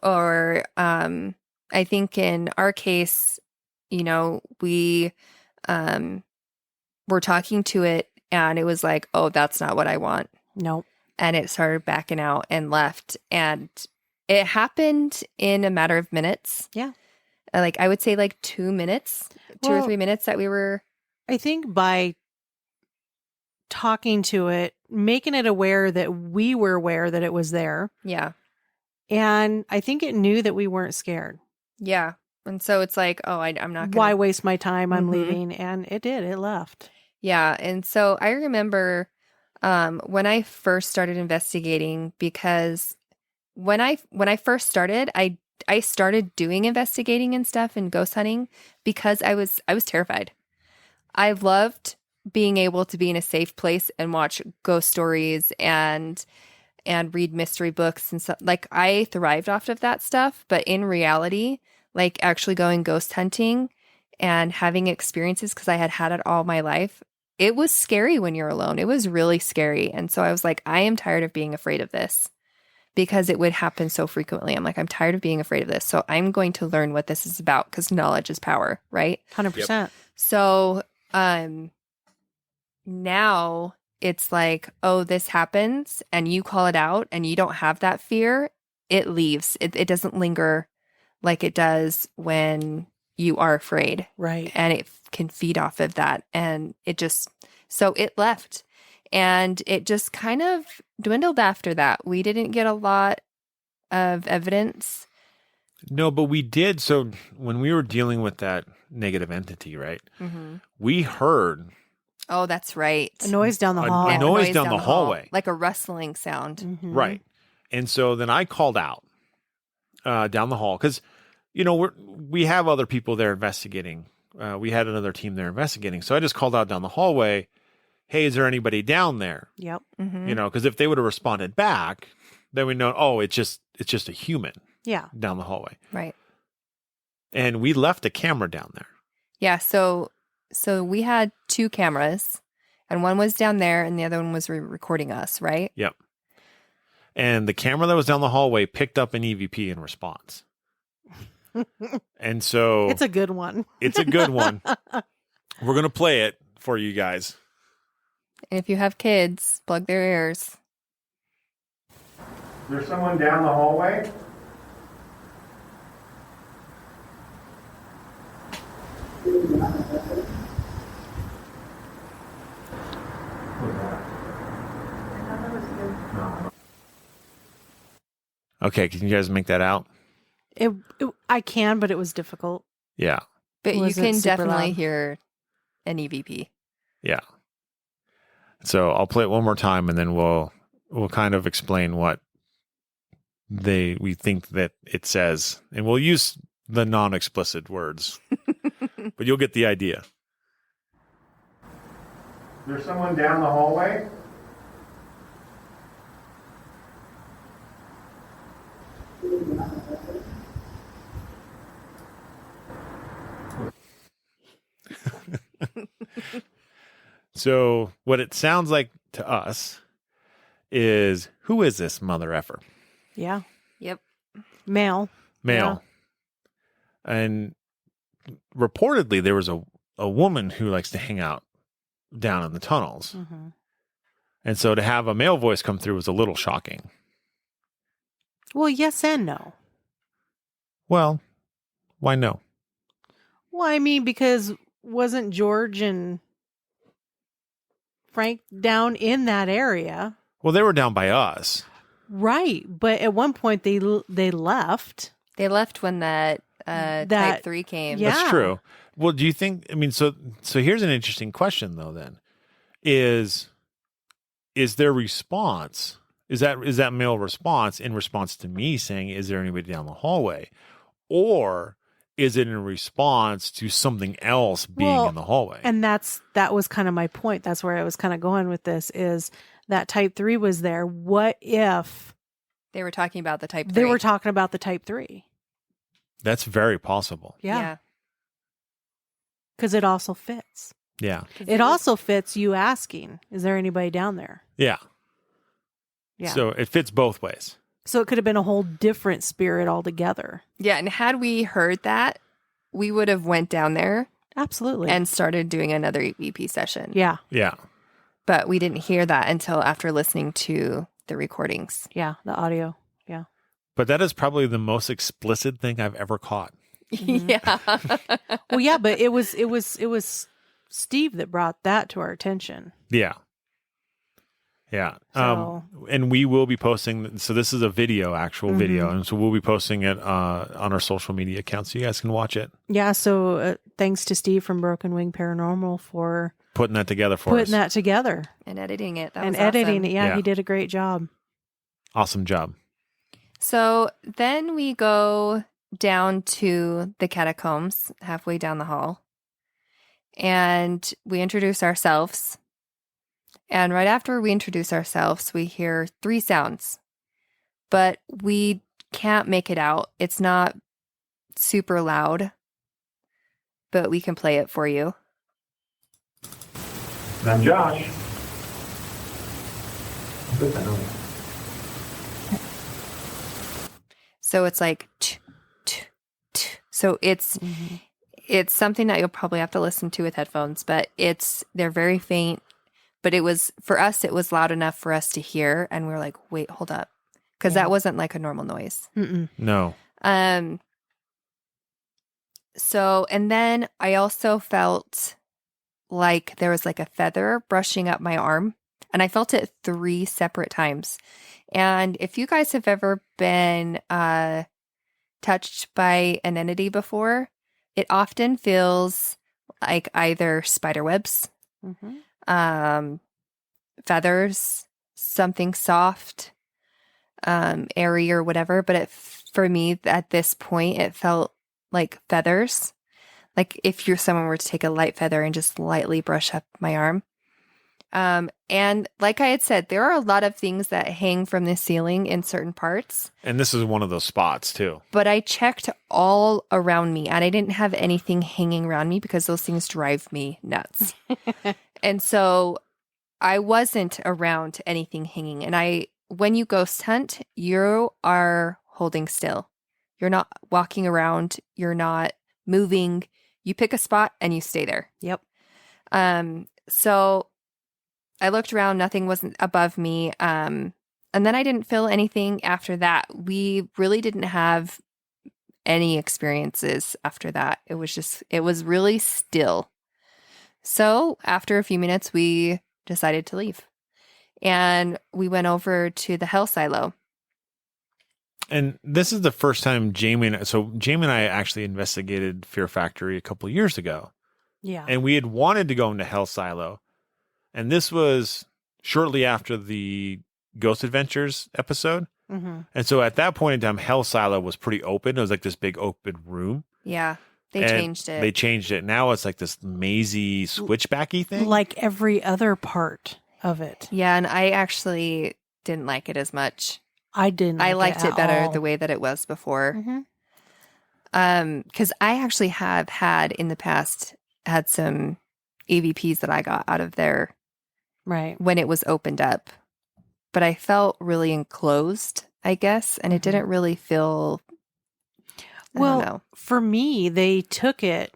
Or I think in our case, we were talking to it and it was like, oh, that's not what I want. Nope. And it started backing out and left. And it happened in a matter of minutes. Yeah. Like I would say like 2 minutes, 2 or 3 minutes that we were. I think by talking to it, making it aware that we were aware that it was there. Yeah. And I think it knew that we weren't scared. Yeah. And so it's like, oh, I'm not going to. Why waste my time? I'm Mhm. leaving. And it did. It left. Yeah. And so I remember when I first started investigating, because when I first started, I started doing investigating and stuff and ghost hunting because I was terrified. I loved being able to be in a safe place and watch ghost stories and read mystery books and stuff. Like I thrived off of that stuff, but in reality, like actually going ghost hunting and having experiences, because I had it all my life, it was scary when you're alone. It was really scary. And so I was like, I am tired of being afraid of this because it would happen so frequently. I'm like, I'm tired of being afraid of this. So I'm going to learn what this is about because knowledge is power, right? 100%. So now it's like, oh, this happens and you call it out and you don't have that fear. It leaves. It doesn't linger like it does when you are afraid. Right. And it can feed off of that. And so it left. And it just kind of dwindled after that. We didn't get a lot of evidence. No, but we did. So when we were dealing with that negative entity, right, Mm-hmm. we heard Oh, that's right. A noise down the A hall. a noise down the hallway. Like a rustling sound. Mhm. right. And so then I called out down the hall because, we have other people there investigating. We had another team there investigating. So I just called out down the hallway, hey, is there anybody down there? Yep. Mm-hmm. Because if they would have responded back, then we know, oh, it's just a human Yeah. down the hallway. Right. And we left a camera down there. Yeah. So we had 2 cameras and one was down there and the other one was recording us, right? Yep. And the camera that was down the hallway picked up an EVP in response. And so It's a good one. it's a good one. We're going to play it for you guys. And if you have kids, plug their ears. There's someone down the hallway. Okay, can you guys make that out? I can, but it was difficult. Yeah. But you Wasn't can super definitely loud. hear an EVP. Yeah. So I'll play it one more time and then we'll kind of explain what we think that it says. And we'll use the non-explicit words. But you'll get the idea. There's someone down the hallway. So what it sounds like to us is, who is this mother effer? Yeah. Yep. Male. Male. And reportedly there was a woman who likes to hang out down in the tunnels. Mm-hmm. And so to have a male voice come through was a little shocking. Well, yes and no. Well, why no? Well, I mean, because wasn't George and Frank down in that area? Well, they were down by us. Right. But at one point they left. They left when that Type 3 came. Yeah. That's true. Well, do you think, I mean, so here's an interesting question though, then is their response, is that male response in response to me saying, is there anybody down the hallway? Or is it in response to something else being in the hallway? And that was kind of my point. That's where I was kind of going with this, is that type 3 was there. What if They were talking about the Type 3. they were talking about the type 3? That's very possible. Yeah. Because it also fits. Yeah. It also fits you asking, is there anybody down there? Yeah. Yeah. So it fits both ways. So it could have been a whole different spirit altogether. Yeah, and had we heard that, we would have went down there Absolutely. and started doing another EP session. yeah. Yeah. But we didn't hear that until after listening to the recordings. Yeah. The audio. Yeah. But that is probably the most explicit thing I've ever caught. Mhm. Yeah. Well, yeah, but it was Steve that brought that to our attention. Yeah. Yeah. So- And we will be posting. So this is a video, actual video. And so we'll be posting it on our social media accounts so you guys can watch it. Yeah. So thanks to Steve from Broken Wing Paranormal for Putting that together for putting us. that together And editing it. That and was editing awesome. it. Yeah, Yeah. he did a great job. Awesome job. So then we go down to the catacombs, halfway down the hall. And we introduce ourselves. And right after we introduce ourselves, we hear 3 sounds. But we can't make it out. It's not super loud. But we can play it for you. I'm Josh. Put that on. So it's like, ch, ch, ch. So it's something that you'll probably have to listen to with headphones, but they're very faint. But for us, it was loud enough for us to hear. And we were like, wait, hold up. Because that wasn't like a normal noise. Mm-mm. No. So, and then I also felt like there was like a feather brushing up my arm. And I felt it 3 separate times. And if you guys have ever been touched by an entity before, it often feels like either spider webs, feathers, something soft, airy or whatever. But for me, at this point, it felt like feathers. Like if someone were to take a light feather and just lightly brush up my arm. And like I had said, there are a lot of things that hang from the ceiling in certain parts. And this is one of those spots too. But I checked all around me and I didn't have anything hanging around me because those things drive me nuts. And so I wasn't around anything hanging. And when you ghost hunt, you are holding still. You're not walking around. You're not moving. You pick a spot and you stay there. Yep. So I looked around, nothing wasn't above me. And then I didn't feel anything after that. We really didn't have any experiences after that. It was really still. So after a few minutes, we decided to leave. And we went over to the hell silo. And this is the first time Jamie and I actually investigated Fear Factory a couple of years ago. Yeah. And we had wanted to go into Hell Silo. And this was shortly after the Ghost Adventures episode. Mm-hmm. And so at that point in time, Hell Silo was pretty open. It was like this big open room. Yeah. They And changed it. They changed it. Now it's like this mazy switchbacky thing. Like every other part of it. Yeah. And I actually didn't like it as much. I didn't. I liked it at better all. the way that it was before. Mhm. Because I actually have had in the past had some EVPs that I got out of there Right. when it was opened up, but I felt really enclosed, I guess, and it didn't really feel. I don't know. For me, they took it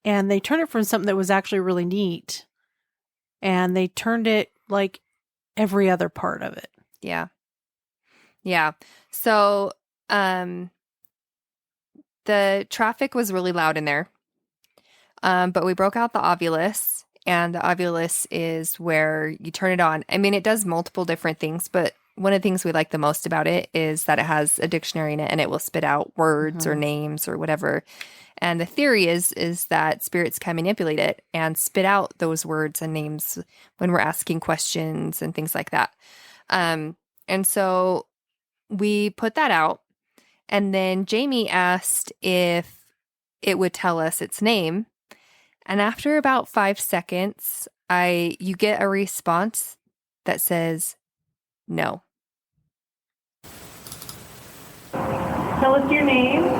and they turned it from something that was actually really neat, and they turned it like every other part of it. Yeah. Yeah. So, the traffic was really loud in there. But we broke out the Ovulus, and the Ovulus is where you turn it on. I mean, it does multiple different things, but one of the things we like the most about it is that it has a dictionary in it and it will spit out words or names or whatever. And the theory is that spirits can manipulate it and spit out those words and names when we're asking questions and things like that. And so we put that out, and then Jamie asked if it would tell us its name. And after about 5 seconds, you get a response that says no. Tell us your name.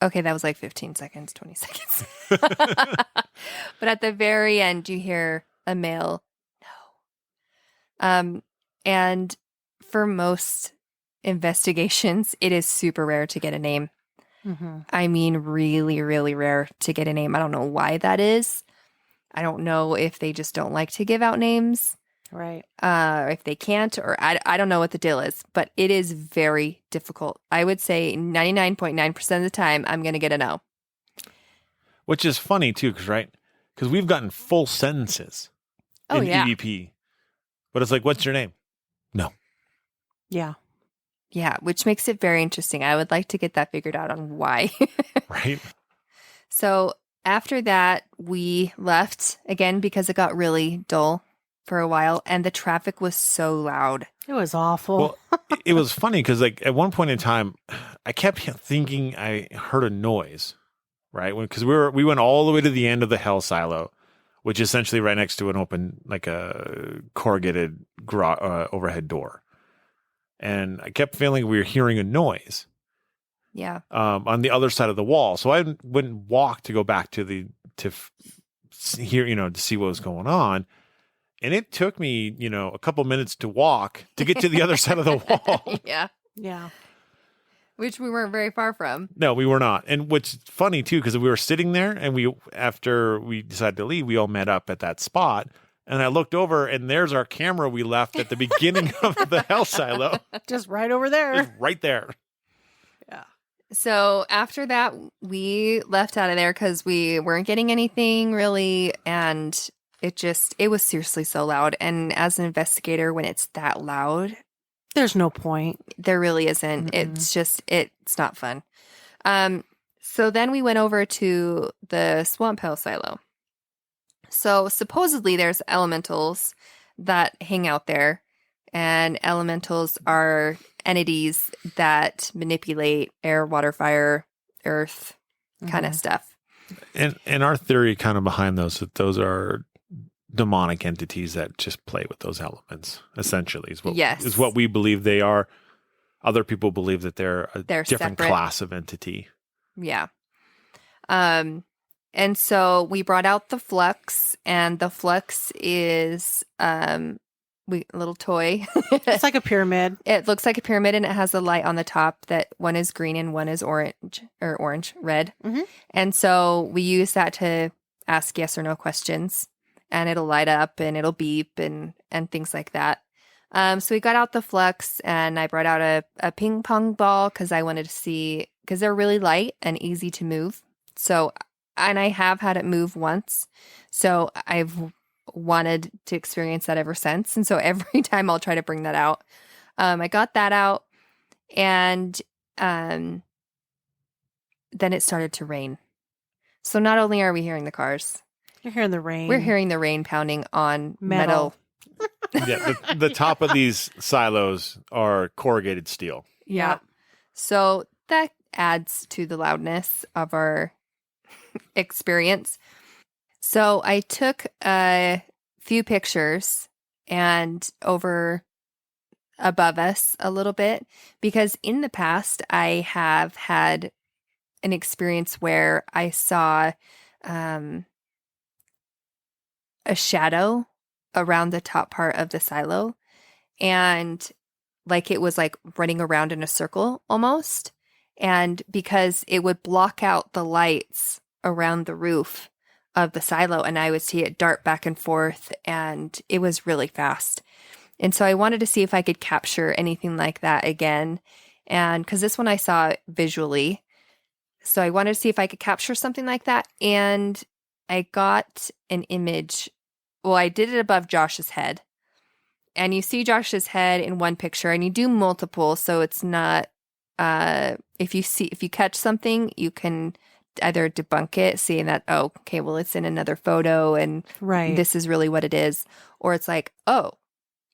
Okay, that was like 15 seconds, 20 seconds. But at the very end, you hear a male no. And for most investigations, it is super rare to get a name. Mm-hmm. I mean, really, really rare to get a name. I don't know why that is. I don't know if they just don't like to give out names. Right. If they can't, or I don't know what the deal is, but it is very difficult. I would say 99.9% of the time, I'm going to get a no. Which is funny too, because we've gotten full sentences in EVP, but it's like, what's your name? No. Yeah. Yeah, which makes it very interesting. I would like to get that figured out on why. Right. So after that, we left again because it got really dull for a while, and the traffic was so loud. It was awful. Well, it was funny because like at one point in time, I kept thinking I heard a noise, right? Because we went all the way to the end of the hell silo, which is essentially right next to an open, like a corrugated overhead door. And I kept feeling we were hearing a noise. Yeah. On the other side of the wall. So I wouldn't walk to go back to hear, to see what was going on. And it took me, a couple minutes to walk to get to the other side of the wall. Yeah. Yeah. Which we weren't very far from. No, we were not. And what's funny too, because we were sitting there and after we decided to leave, we all met up at that spot. And I looked over and there's our camera we left at the beginning of the hell silo. Just right over there. Just right there. Yeah. So after that, we left out of there because we weren't getting anything really. And it was seriously so loud. And as an investigator, when it's that loud, There's no point. there really isn't. Mm-mm. It's not fun. So then we went over to the swamp hell silo. So supposedly there's elementals that hang out there, and elementals are entities that manipulate air, water, fire, earth kind of stuff. And our theory kind of behind that those are demonic entities that just play with those elements, essentially, is what we believe they are. Other people believe that they're a different separate class of entity. Yeah. And so we brought out the flux, and the flux is a little toy. It's like a pyramid. It looks like a pyramid, and it has a light on the top that one is green and one is red. Mhm. And so we use that to ask yes or no questions, and it'll light up and it'll beep and things like that. So we got out the flux, and I brought out a ping pong ball because I wanted to see, because they're really light and easy to move. So, and I have had it move once. So I've wanted to experience that ever since. And so every time I'll try to bring that out. I got that out, and then it started to rain. So not only are we hearing the cars, You're hearing the rain. we're hearing the rain pounding on metal. Yeah, the top of these silos are corrugated steel. Yeah. So that adds to the loudness of our experience. So I took a few pictures and over above us a little bit, because in the past I have had an experience where I saw a shadow around the top part of the silo, and like it was like running around in a circle almost. And because it would block out the lights around the roof, of the silo, and I would see it dart back and forth, and it was really fast. And so I wanted to see if I could capture anything like that again. And because this one I saw visually, so I wanted to see if I could capture something like that. And I got an image. Well, I did it above Josh's head. And you see Josh's head in one picture, and you do multiple. So it's not, if you catch something, you can either debunk it, saying that, oh, okay, well, it's in another photo and this is really what it is. Or it's like, oh,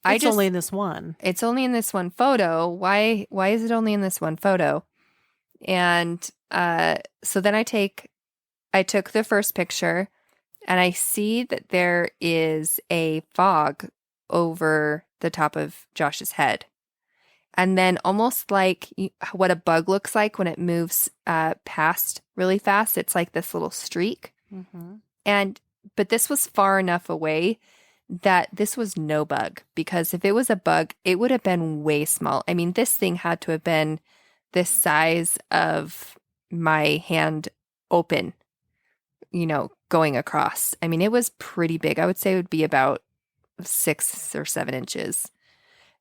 it's only in this one. It's only in this one photo. Why is it only in this one photo? And so then I took the first picture, and I see that there is a fog over the top of Josh's head. And then almost like what a bug looks like when it moves past really fast, it's like this little streak. Mm-hmm. But this was far enough away that this was no bug, because if it was a bug, it would have been way small. I mean, this thing had to have been this size of my hand open, going across. I mean, it was pretty big. I would say it would be about 6 or 7 inches.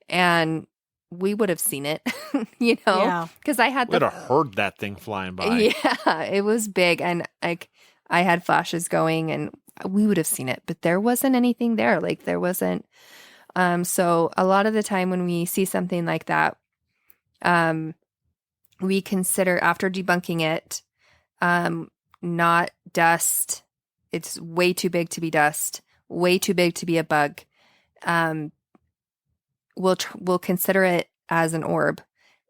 And we would have seen it, because I had would have heard that thing flying by. Yeah, it was big. And I had flashes going, and we would have seen it, but there wasn't anything there. Like, there wasn't. So a lot of the time when we see something like that, we consider, after debunking it, not dust. It's way too big to be dust, way too big to be a bug. We'll consider it as an orb.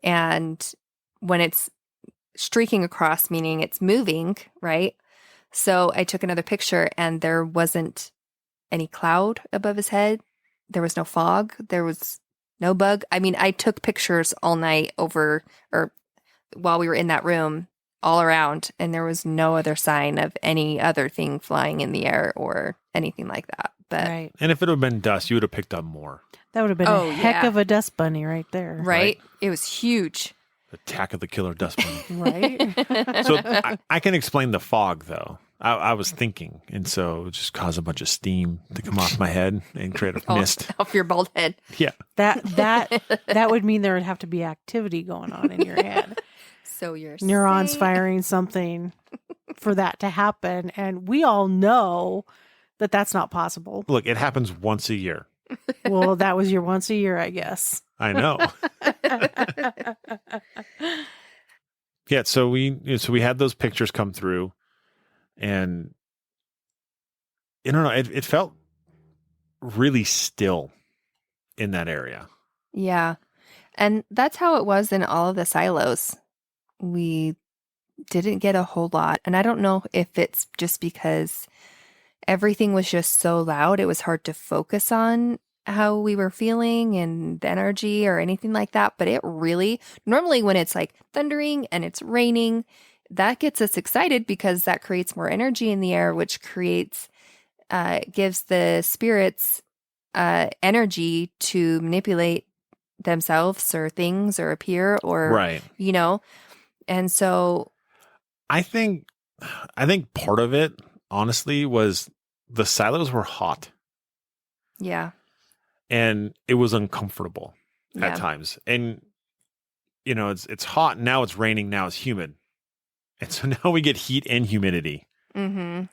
And when it's streaking across, meaning it's moving, right? So I took another picture, and there wasn't any cloud above his head. There was no fog. There was no bug. I mean, I took pictures all night or while we were in that room, all around, and there was no other sign of any other thing flying in the air or anything like that. But And if it would have been dust, you would have picked up more. That would have been a heck of a dust bunny right there. Right? It was huge. Attack of the Killer Dust Bunny. Right? So I can explain the fog, though. I was thinking, and so it would just cause a bunch of steam to come off my head and create a mist. Off your bald head. Yeah. That would mean there would have to be activity going on in your head. So you're neurons saying... firing something for that to happen. And we all know that that's not possible. Look, it happens once a year. Well, that was your once a year, I guess. I know. Yeah, so we had those pictures come through, and I don't know, it felt really still in that area. Yeah. And that's how it was in all of the silos. We didn't get a whole lot. And I don't know if it's just because everything was just so loud, it was hard to focus on how we were feeling and the energy or anything like that. But it really, normally when it's like thundering and it's raining, that gets us excited because that creates more energy in the air, which creates, gives the spirits energy to manipulate themselves or things or appear or, right. And so I think part of it, honestly, was the silos were hot. Yeah. And it was uncomfortable at times. And, it's hot. Now it's raining. Now it's humid. And so now we get heat and humidity. Mm-hmm.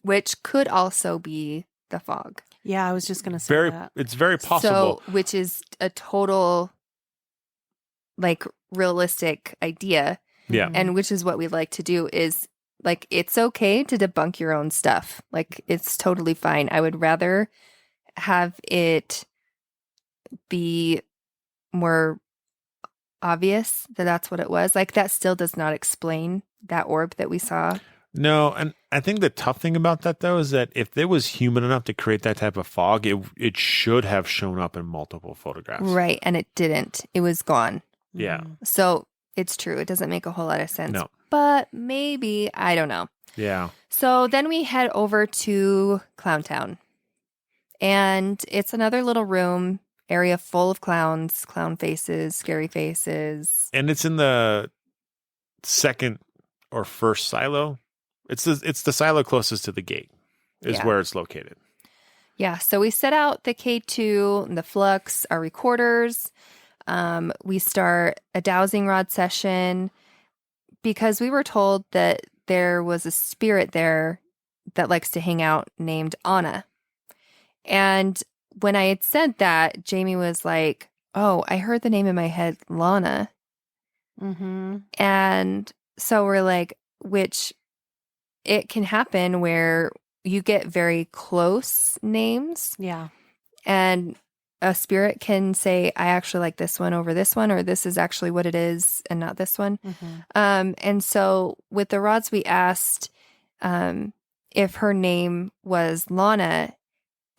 Which could also be the fog. Yeah, I was just going to say that. It's very possible. So, which is a total, realistic idea. Yeah. And which is what we like to do is, it's okay to debunk your own stuff. It's totally fine. I would rather have it be more obvious that that's what it was. That still does not explain that orb that we saw. No, and I think the tough thing about that, though, is that if it was human enough to create that type of fog, it should have shown up in multiple photographs. Right, and it didn't. It was gone. Yeah. So it's true. It doesn't make a whole lot of sense. No. But maybe, I don't know. Yeah. So then we head over to Clown Town. And it's another little room area full of clowns, clown faces, scary faces. And it's in the second or first silo. It's the silo closest to the gate is Yeah. where it's located. Yeah, so we set out the K2, and the flux, our recorders. We start a dowsing rod session because we were told that there was a spirit there that likes to hang out named Anna. And when I had said that, Jamie was like, oh, I heard the name in my head, Lana. Mm-hmm. And so we're like, which it can happen where you get very close names Yeah. and a spirit can say, I actually like this one over this one, or this is actually what it is and not this one. Mm-hmm. And so with the rods, we asked if her name was Lana,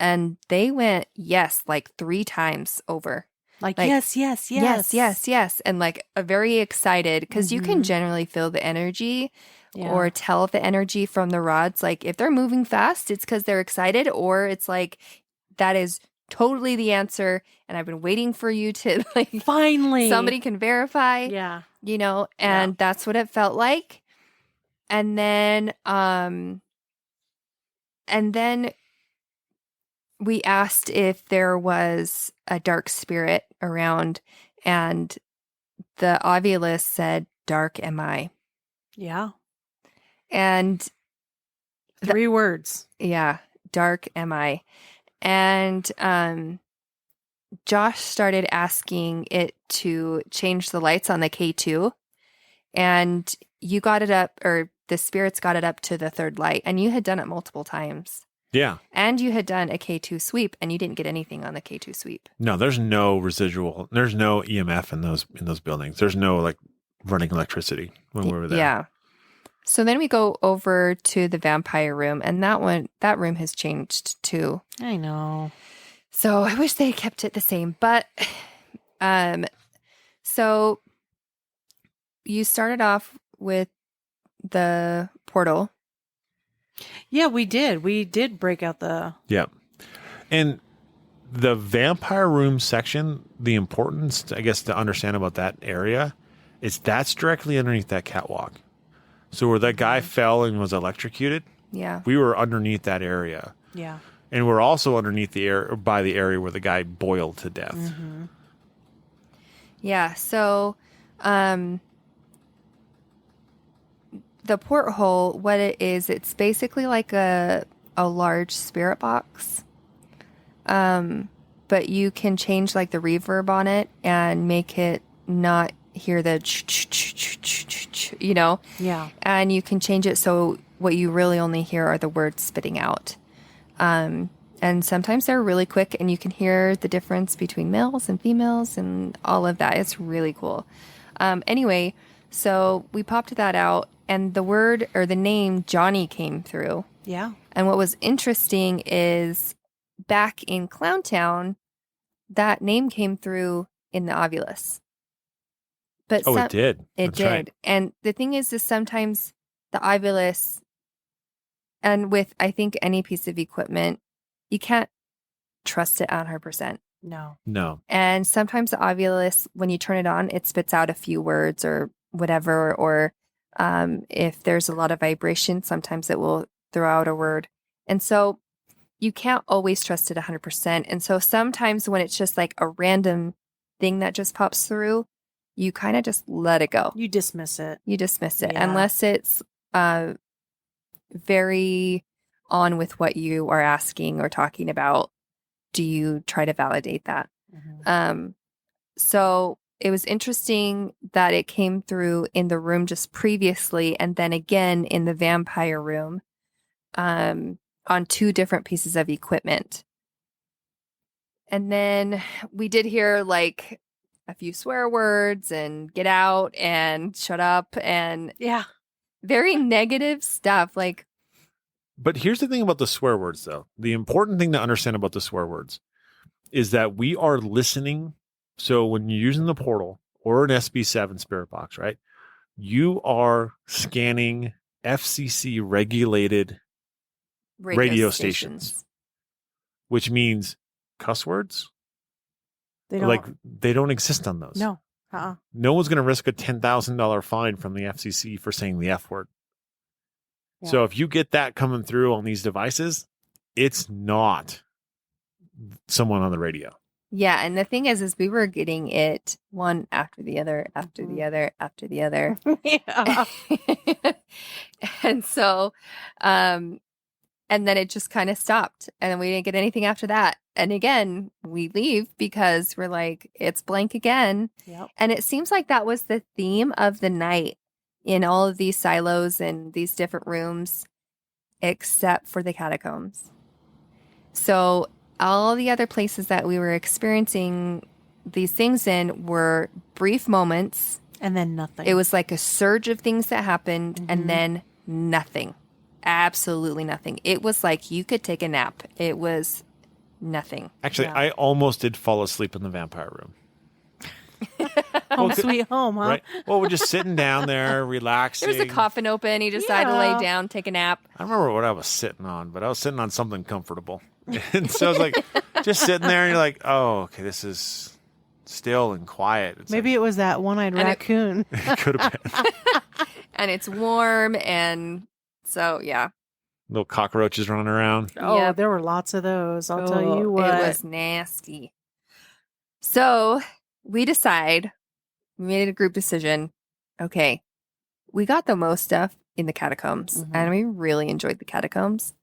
and they went yes, like 3 times over. Like, Like, yes. Yes. And like a very excited, because you can Mhm. generally feel the energy Yeah. or tell the energy from the rods. Like if they're moving fast, it's because they're excited, or it's like, that is totally the answer. And I've been waiting for you to like, finally somebody can verify, Yeah. and that's what it felt like. And then we asked if there was a dark spirit around, and the Ovulus said, dark am I. Yeah. And 3 words. yeah, dark am I. And Josh started asking it to change the lights on the K2, and you got it up, or the spirits got it up to the 3rd light, and you had done it multiple times. Yeah. And you had done a K2 sweep, and you didn't get anything on the K2 sweep. No, there's no residual. There's no EMF in those buildings. There's no like running electricity when we were there. Yeah. So then we go over to the vampire room, and that room has changed too. I know. So I wish they had kept it the same. But so you started off with the portal. Yeah, we did. We did break out the. Yeah. And the vampire room section, the importance, I guess, to understand about that area is that's directly underneath that catwalk. So where that guy fell and was electrocuted, Yeah. we were underneath that area. Yeah. And we're also underneath the area where the guy boiled to death. Mm-hmm. Yeah. So the porthole, what it is, it's basically like a large spirit box. But you can change like the reverb on it and make it not hear the Yeah. and you can change it so what you really only hear are the words spitting out. And sometimes they're really quick, and you can hear the difference between males and females and all of that. It's really cool. Anyway, so we popped that out, and the word or the name Johnny came through. Yeah. And what was interesting is back in Clowntown, that name came through in the Ovulus. But Oh, it did. It That's did. right. And the thing is sometimes the Ovulus, and with, I think, any piece of equipment, you can't trust it 100%. No. No. And sometimes the Ovulus, when you turn it on, it spits out a few words or whatever. Or if there's a lot of vibration, sometimes it will throw out a word. And so you can't always trust it 100%. And so sometimes when it's just like a random thing that just pops through, you kind of just let it go. You dismiss it. You dismiss it Yeah. unless it's very on with what you are asking or talking about. Do you try to validate that? Mm-hmm. So it was interesting that it came through in the room just previously, and then again in the vampire room on 2 different pieces of equipment. And then we did hear like a few swear words and get out and shut up and Yeah. very negative stuff. Like, But here's the thing about the swear words, though. The important thing to understand about the swear words is that we are listening. So when you're using the portal or an SB7 spirit box, right, you are scanning FCC regulated radio stations, which means cuss words. They don't exist on those. No. No one's going to risk a $10,000 fine from the FCC for saying the F word. Yeah. So if you get that coming through on these devices, it's not someone on the radio. Yeah, and the thing is we were getting it one after the other, after the other, after the other. Yeah. And so, and then it just kind of stopped, and we didn't get anything after that. And again, we leave because we're like, it's blank again. Yep. And it seems like that was the theme of the night in all of these silos and these different rooms, except for the catacombs. So all the other places that we were experiencing these things in were brief moments. And then nothing. It was like a surge of things that happened Mhm. and then nothing. Absolutely nothing. It was like you could take a nap. It was nothing. Actually, Yeah. I almost did fall asleep in the vampire room. Home Well, sweet home, huh? Right? Well, we're just sitting down there, relaxing. There was a coffin open. He decided to Yeah. lay down, take a nap. I remember what I was sitting on, but I was sitting on something comfortable. And so I was like, just sitting there, and you're like, oh, okay, this is still and quiet. It's Maybe it was that one-eyed And it- raccoon. like, it could have been And it's warm. And so, yeah. little cockroaches running around. Oh, Yep. there were lots of those. I'll tell you what. It was nasty. So we made a group decision. Okay, we got the most stuff in the catacombs, Mhm. and we really enjoyed the catacombs.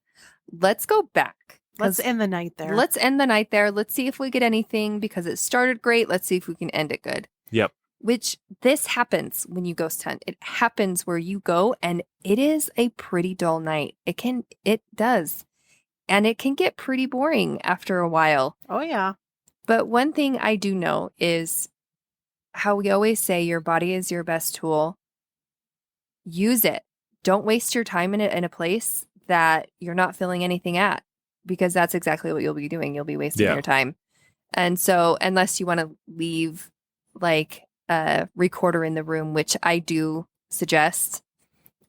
Let's go back. Let's 'Cause end the night there. Let's end the night there. Let's see if we get anything because it started great. Let's see if we can end it good. Yep. Which this happens when you ghost hunt. It happens where you go and it is a pretty dull night. It does. And it can get pretty boring after a while. Oh, yeah. But one thing I do know is how we always say your body is your best tool. Use it. Don't waste your time in a place that you're not feeling anything at, because that's exactly what you'll be doing. You'll be wasting Yeah. your time. And so unless you want to leave like a recorder in the room, which I do suggest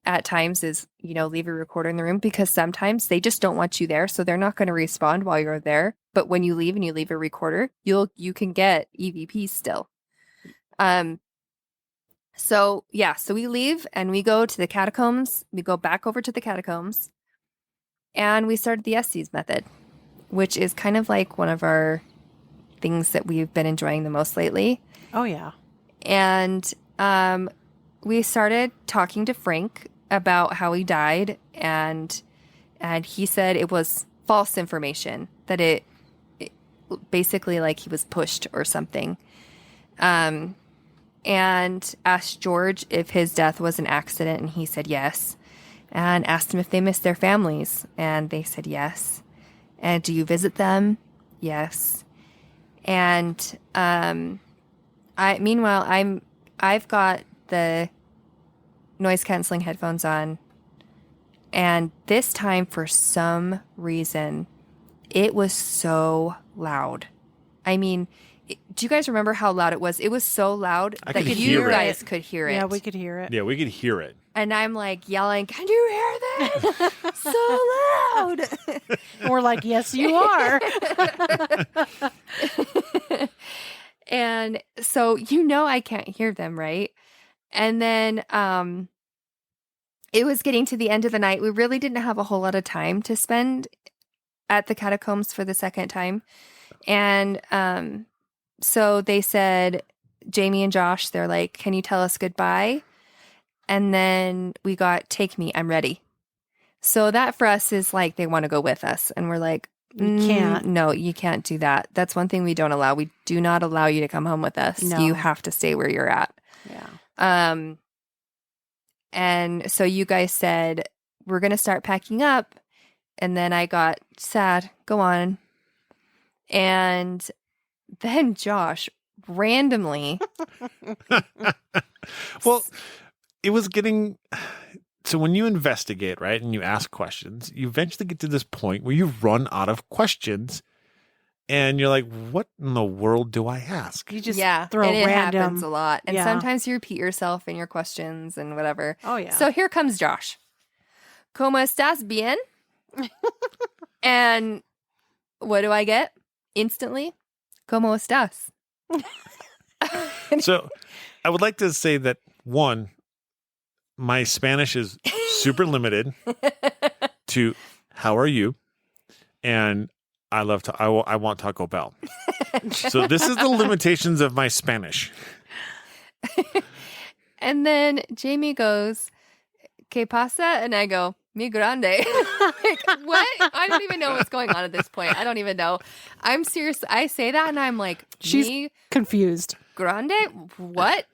at times, is, leave a recorder in the room, because sometimes they just don't want you there. So they're not going to respond while you're there. But when you leave and you leave a recorder, you can get EVPs still. So we leave and we go to the catacombs. We go back over to the catacombs and we started the Estes method, which is kind of like one of our things that we've been enjoying the most lately. Oh, yeah. And we started talking to Frank about how he died, and he said it was false information, that it basically like he was pushed or something. And asked George if his death was an accident, and he said yes. And asked him if they missed their families, and they said yes. And do you visit them? Yes. And I've got the noise canceling headphones on, and this time for some reason it was so loud. I mean, do you guys remember how loud it was? It was so loud I that could you hear it. guys could hear it. Yeah, we could hear it. Yeah, we could hear it. And I'm like yelling, "Can you hear this? So loud!" And we're like, yes, you are. And so I can't hear them, right? And then it was getting to the end of the night. We really didn't have a whole lot of time to spend at the catacombs for the second time. And so they said, Jamie and Josh, they're like, "Can you tell us goodbye?" And then we got, "Take me, I'm ready." So that for us is like they want to go with us. And we're like, You can't. No, you can't do that. That's one thing we don't allow. We do not allow you to come home with us. No. You have to stay where you're at. Yeah. And so you guys said, "We're going to start packing up." And then I got sad. Go on. And then Josh randomly. Well, it was getting. So when you investigate, right, and you ask questions, you eventually get to this point where you run out of questions, and you're like, "What in the world do I ask?" You just yeah, throw and it random. happens a lot. And Yeah. sometimes you repeat yourself in your questions and whatever. Oh, yeah. So here comes Josh. ¿Cómo estás? Bien? And what do I get? Instantly, ¿Cómo estás? So I would like to say that, one, my Spanish is super limited to how are you? And I love to, I want Taco Bell. So this is the limitations of my Spanish. And then Jamie goes, ¿Qué pasa? And I go, mi grande. Like, what? I don't even know what's going on at this point. I don't even know. I'm serious. I say that and I'm like, She's mi confused. grande? What?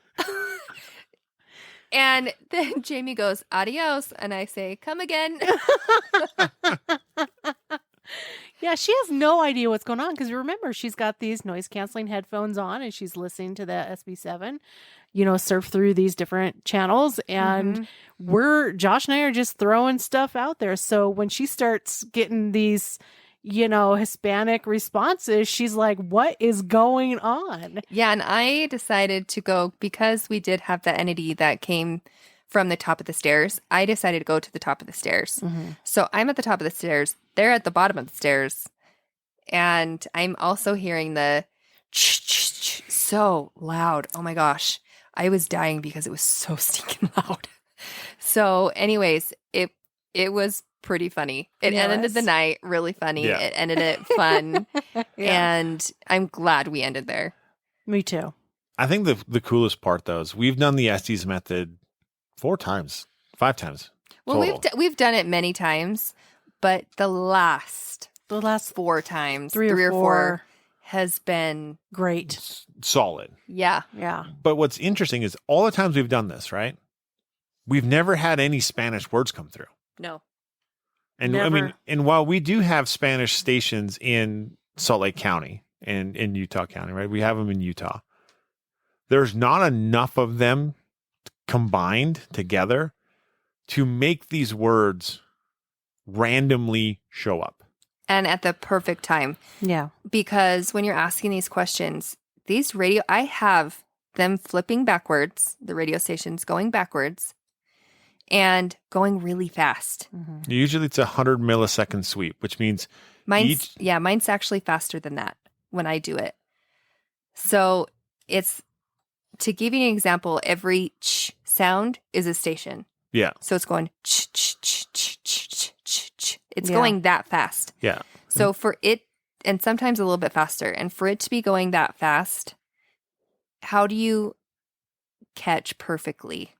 And then Jamie goes, adios. And I say, come again. Yeah, she has no idea what's going on because remember, she's got these noise canceling headphones on and she's listening to the SB7, surf through these different channels. And Josh and I are just throwing stuff out there. So when she starts getting these, Hispanic responses, she's like, what is going on? Yeah. And I decided to go because we did have that entity that came from the top of the stairs. I decided to go to the top of the stairs. So I'm at the top of the stairs. They're at the bottom of the stairs. And I'm also hearing the so loud. Oh my gosh. I was dying because it was so stinking loud. So anyways, it was pretty funny. It ended the night really funny. Yeah. It ended it fun. And I'm glad we ended there. Me too. I think the coolest part, though, is we've done the Estes method 5 times. Well, total. we've done it many times, but the last 4 times, three or 4 has been great. Solid. Yeah. But what's interesting is all the times we've done this, right? We've never had any Spanish words come through. No. And Never. and while we do have Spanish stations in Salt Lake County and in Utah County, right? We have them in Utah. There's not enough of them combined together to make these words randomly show up. And at the perfect time. Yeah. Because when you're asking these questions, I have them flipping backwards, the radio stations going backwards and going really fast. Usually it's 100 millisecond sweep, which means Mine's actually faster than that when I do it. So it's, to give you an example, every ch sound is a station. yeah. So it's going ch ch ch ch ch ch ch ch. It's Yeah. going that fast. Yeah. So for it, and sometimes a little bit faster, and for it to be going that fast, how do you catch perfectly?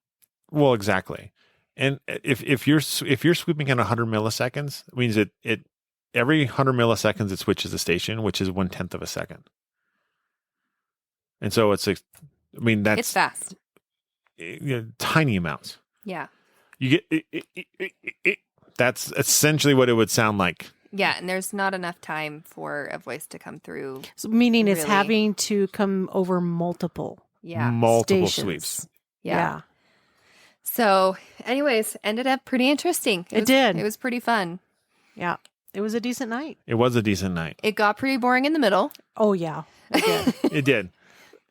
Well, exactly. And if you're sweeping at 100 milliseconds, it means it every 100 milliseconds it switches a station, which is 1/10 of a second. And so it's that's It's fast. Tiny amounts. Yeah. You get that's essentially what it would sound like. Yeah, and there's not enough time for a voice to come through. So meaning it's Really? having to come over multiple. Yeah. Multiple stations. sweeps. Yeah. So, anyways, ended up pretty interesting. It did. It was pretty fun. Yeah. It was a decent night. It was a decent night. It got pretty boring in the middle, Oh, yeah. It did. It did.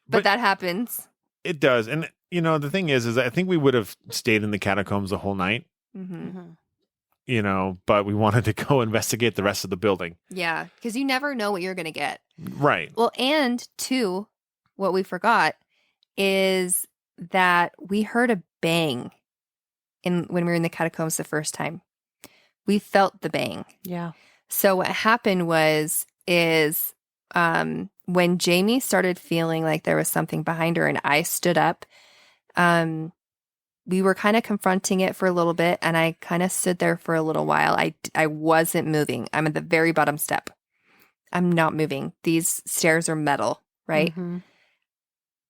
but that happens. It does. And the thing is I think we would have stayed in the catacombs the whole night, but we wanted to go investigate the rest of the building. Yeah, because you never know what you're going to get. Right. Well, and two, what we forgot is that we heard a bang when we were in the catacombs the first time. We felt the bang. Yeah. So what happened is when Jamie started feeling like there was something behind her and I stood up, we were kind of confronting it for a little bit, and I kind of stood there for a little while. I wasn't moving. I'm at the very bottom step. I'm not moving. These stairs are metal, right? Mhm.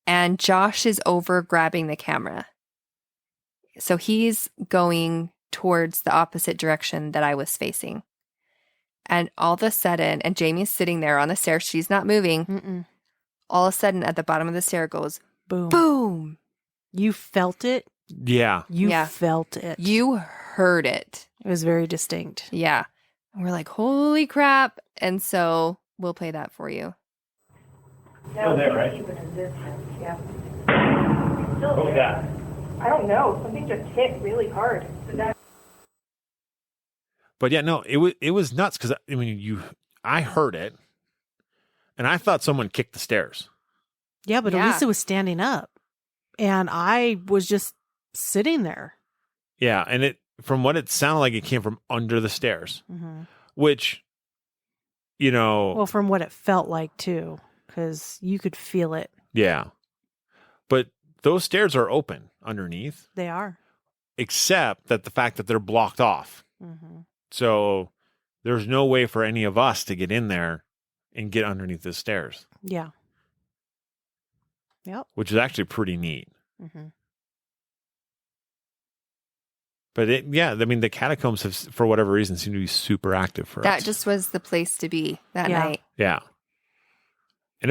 And Josh is over grabbing the camera. So he's going towards the opposite direction that I was facing. And all of a sudden, and Jamie's sitting there on the stairs, she's not moving. Mm-mm. All of a sudden, at the bottom of the stair goes, Boom. boom. You felt it. Yeah. You Yeah. felt it. You heard it. It was very distinct. Yeah. And we're like, holy crap. And so we'll play that for you. Still there, right? Yeah. Still there. that? I don't know. Something just hit really hard. But yeah, no, it was nuts because I heard it, and I thought someone kicked the stairs. Yeah, but Yeah. Elisa was standing up, and I was just sitting there. Yeah, and from what it sounded like, it came from under the stairs, Mm-hmm. which, you know, Well, from what it felt like too, because you could feel it. yeah. But those stairs are open underneath, They are. except that the fact that they're blocked off. Mm-hmm. So there's no way for any of us to get in there and get underneath the stairs, Yeah. Yep. which is actually pretty neat. Mm-hmm. But the catacombs have, for whatever reason, seem to be super active for us. That just was the place to be that Yeah. night. Yeah. And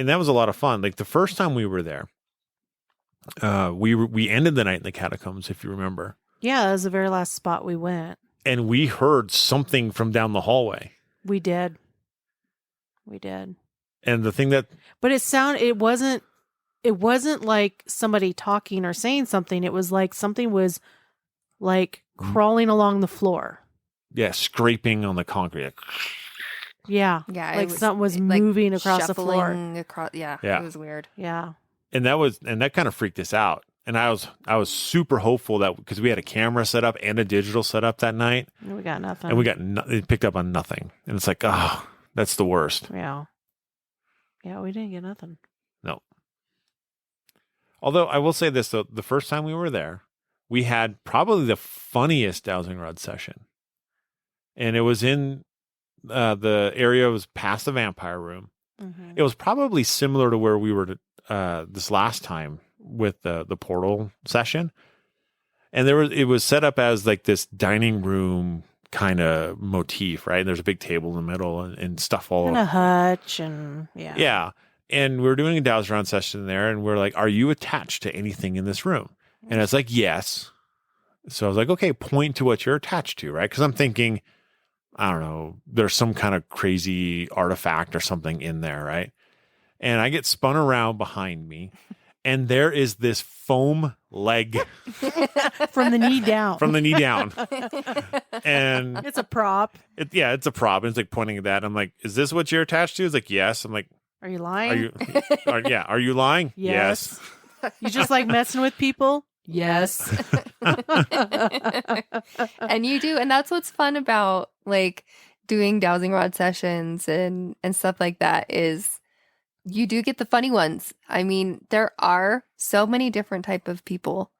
that was a lot of fun. Like the first time we were there, we ended the night in the catacombs, if you remember. Yeah, that was the very last spot we went. And we heard something from down the hallway. We did. And the thing that, But it wasn't like somebody talking or saying something. It was like something was like crawling along the floor. yeah, scraping on the concrete. Yeah. Yeah. Like something was moving across the floor. shuffling Yeah. It was weird. Yeah. And that kind of freaked us out. And I was super hopeful that because we had a camera set up and a digital set up that night, And we got nothing. and we got it picked up on nothing. And it's like, oh, that's the worst. Yeah. Yeah, we didn't get nothing. No. Although I will say this though, the first time we were there, we had probably the funniest dowsing rod session, and it was in the area was past the vampire room. Mm-hmm. It was probably similar to where we were this last time with the portal session, and it was set up as like this dining room kind of motif, right? And there's a big table in the middle and stuff all And a hutch and yeah. yeah. And we were doing a dowsing rod session there, and we're like, "Are you attached to anything in this room?" And it's like, "Yes." So I was like, "Okay, point to what you're attached to," right? Because I'm thinking, I don't know, there's some kind of crazy artifact or something in there, right? And I get spun around behind me, and there is this foam leg From the knee down. from the knee down, and It's a prop. it's a prop. And it's like pointing at that. I'm like, "Is this what you're attached to?" It's like, "Yes." I'm like, Are you lying? "Are you? Are you lying?" Yes. You just like messing with people? Yes. And you do. And that's what's fun about like doing dowsing rod sessions and stuff like that is you do get the funny ones. I mean, there are so many different type of people.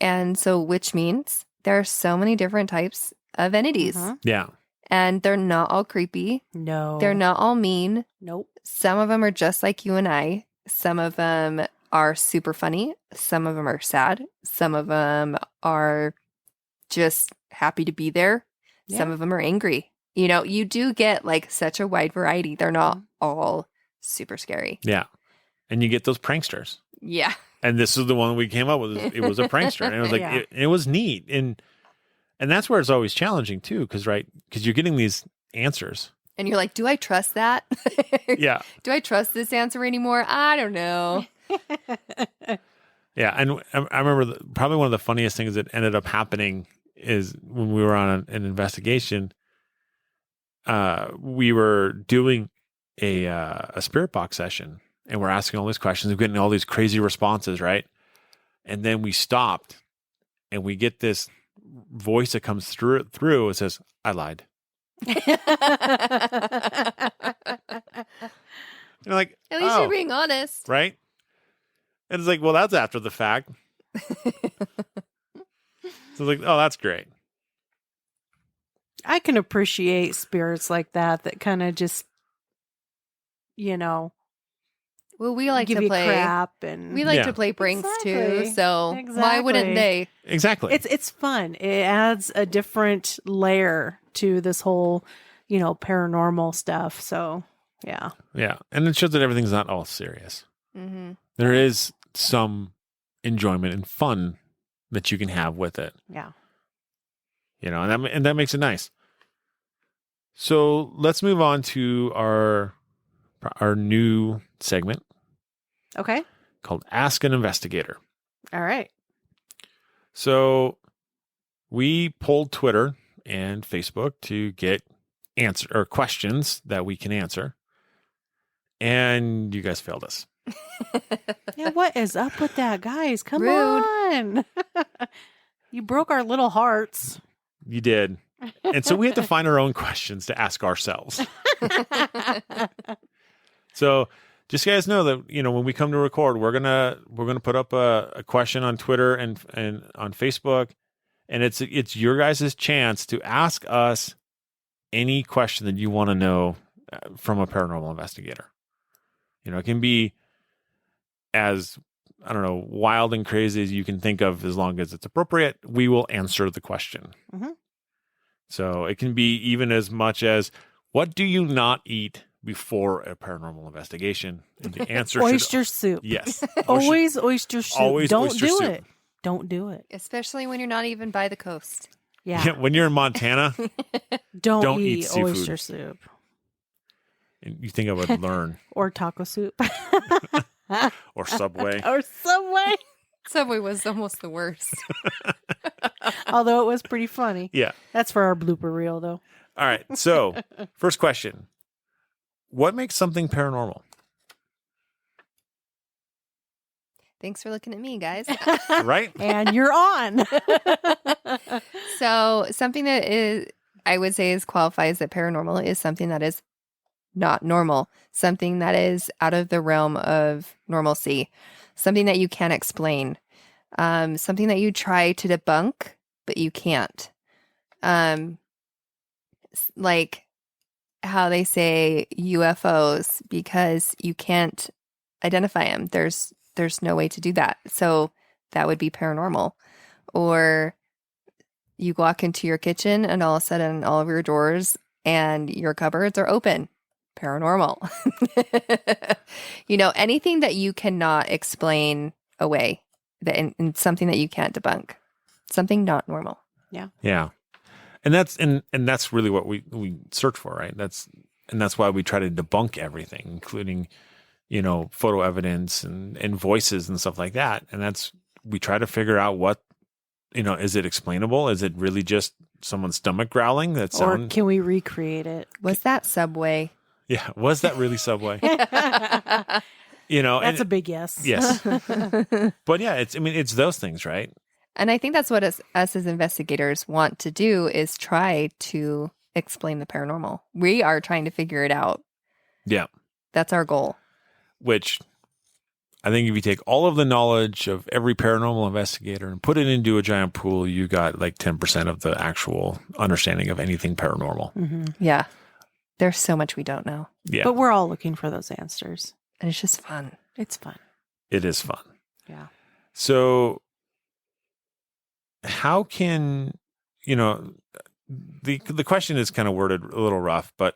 And so which means there are so many different types of entities. Mhm. Yeah. And they're not all creepy. No. They're not all mean. Nope. Some of them are just like you and I. Some of them are super funny. Some of them are sad. Some of them are just happy to be there. Some Yeah. of them are angry. You know, you do get like such a wide variety. They're not all super scary. Yeah. And you get those pranksters. Yeah. And this is the one we came up with. It was a prankster. And it was like, Yeah. it was neat. And that's where it's always challenging too. Cause you're getting these answers. And you're like, do I trust that? Yeah. Do I trust this answer anymore? I don't know. Yeah. And I remember probably one of the funniest things that ended up happening is when we were on an investigation, we were doing a spirit box session, and we're asking all these questions. We're getting all these crazy responses, right? And then we stopped, and we get this voice that comes through. It says, "I lied." You're like, At least "Oh," you're being honest. right? And it's like, well, that's after the fact. So it's like, oh, that's great. I can appreciate spirits like that kind of just, Well, we like give to you play. crap and We like Yeah. to play pranks too. Exactly. So why wouldn't Exactly. they? Exactly. it's fun. It adds a different layer to this whole, paranormal stuff. So yeah. Yeah. And it shows that everything's not all serious. Mm-hmm. There is some enjoyment and fun that you can have with it, Yeah. and that makes it nice. So let's move on to our new segment Okay. called Ask an Investigator. All right. So we polled Twitter and Facebook to get questions that we can answer. And you guys failed us. Yeah. What is up with that, guys? Come Rude. on. You broke our little hearts. You did. And so we had to find our own questions to ask ourselves. So just so you guys know that, when we come to record, we're gonna put up a question on Twitter and on Facebook, and it's your guys' chance to ask us any question that you want to know from a paranormal investigator. It can be as, I don't know, wild and crazy as you can think of, as long as it's appropriate. We will answer the question. Mm-hmm. So it can be even as much as, what do you not eat before a paranormal investigation? And the answer oyster soup. Yes. Always oyster soup. Always Don't oyster do soup. it. Don't do it. Especially when you're not even by the coast. Yeah. When you're in Montana, Don't eat eat seafood. oyster soup. and you think I would learn. Or taco soup. Or Subway. Or Subway. Subway was almost the worst. Although it was pretty funny. Yeah. That's for our blooper reel, though. All right. So, first question. What makes something paranormal? Thanks for looking at me, guys. Right? And you're on. So something that is, I would say, qualifies that paranormal is something that is not normal, something that is out of the realm of normalcy, something that you can't explain, something that you try to debunk, but you can't. Like how they say UFOs, because you can't identify them. There's no way to do that. So that would be paranormal. Or you walk into your kitchen and all of a sudden all of your drawers and your cupboards are open. Paranormal. Anything that you cannot explain away, and something that you can't debunk. Something not normal. Yeah. And that's really what we search for, right? That's why we try to debunk everything, including, photo evidence and voices and stuff like that. And we try to figure out what, is it explainable? Is it really just someone's stomach growling? Or can we recreate it? Was that Subway? Yeah. Was that really Subway? That's a big yes. Yes. But yeah, it's those things, right? And I think that's what us as investigators want to do, is try to explain the paranormal. We are trying to figure it out. Yeah. That's our goal. Which I think if you take all of the knowledge of every paranormal investigator and put it into a giant pool, you got like 10% of the actual understanding of anything paranormal. Mm-hmm. Yeah. There's so much we don't know. Yeah. But we're all looking for those answers. And it's just fun. It's fun. It is fun. Yeah. So how can, the question is kind of worded a little rough, but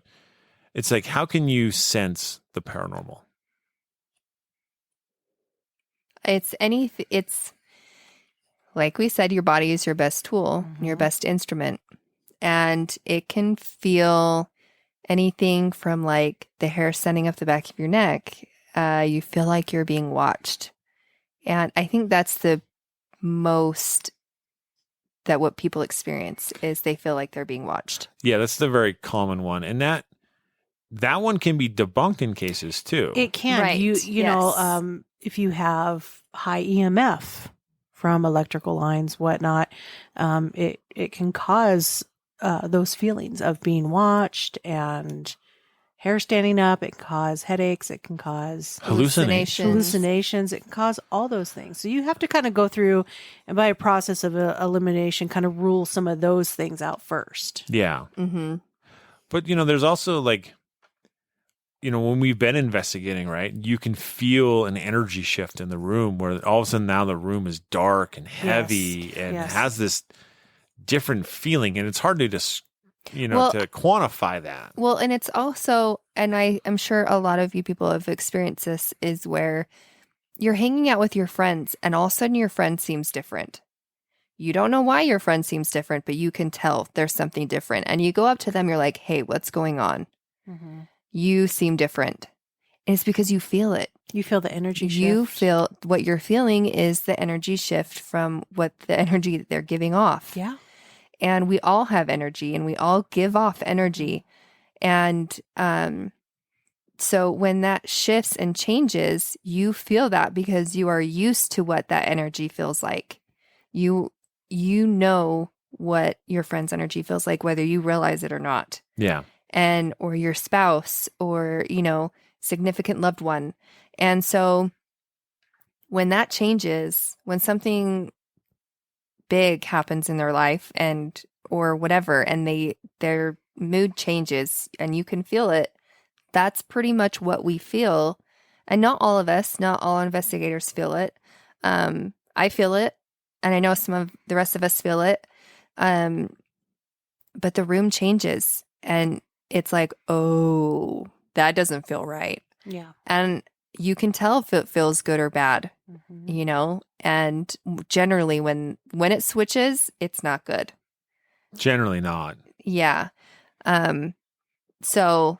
it's like, how can you sense the paranormal? It's like we said, your body is your best tool, your best instrument. And it can feel anything from like the hair standing up the back of your neck. You feel like you're being watched. And I think that's the most that what people experience is they feel like they're being watched. Yeah, that's the very common one. And that one can be debunked in cases too. It can. Right. You know, if you have high EMF from electrical lines, whatnot, it can cause those feelings of being watched and hair standing up. It can cause headaches. It can cause hallucinations. It can cause all those things. So you have to kind of go through and by a process of elimination, kind of rule some of those things out first. Yeah. Mm-hmm. But, there's also like, when we've been investigating, right, you can feel an energy shift in the room where all of a sudden now the room is dark and heavy and has this different feeling. And it's hard to just, to quantify that. Well, and it's also, and I'm sure a lot of you people have experienced this, is where you're hanging out with your friends and all of a sudden your friend seems different. You don't know why your friend seems different, but you can tell there's something different. And you go up to them, you're like, hey, what's going on? Mm-hmm. You seem different. And it's because you feel it. You feel the energy shift. You feel what you're feeling is the energy shift from what the energy that they're giving off. Yeah. And we all have energy and we all give off energy. And so when that shifts and changes, you feel that because you are used to what that energy feels like. You you know what your friend's energy feels like, whether you realize it or not. Yeah. And, or your spouse or, significant loved one. And so when that changes, when something big happens in their life or whatever, and their mood changes and you can feel it, that's pretty much what we feel. And not all investigators feel it. I feel it. And I know some of the rest of us feel it. But the room changes and it's like, oh, that doesn't feel right. Yeah. And you can tell if it feels good or bad, and generally when it switches, it's not good. Generally not. Yeah. So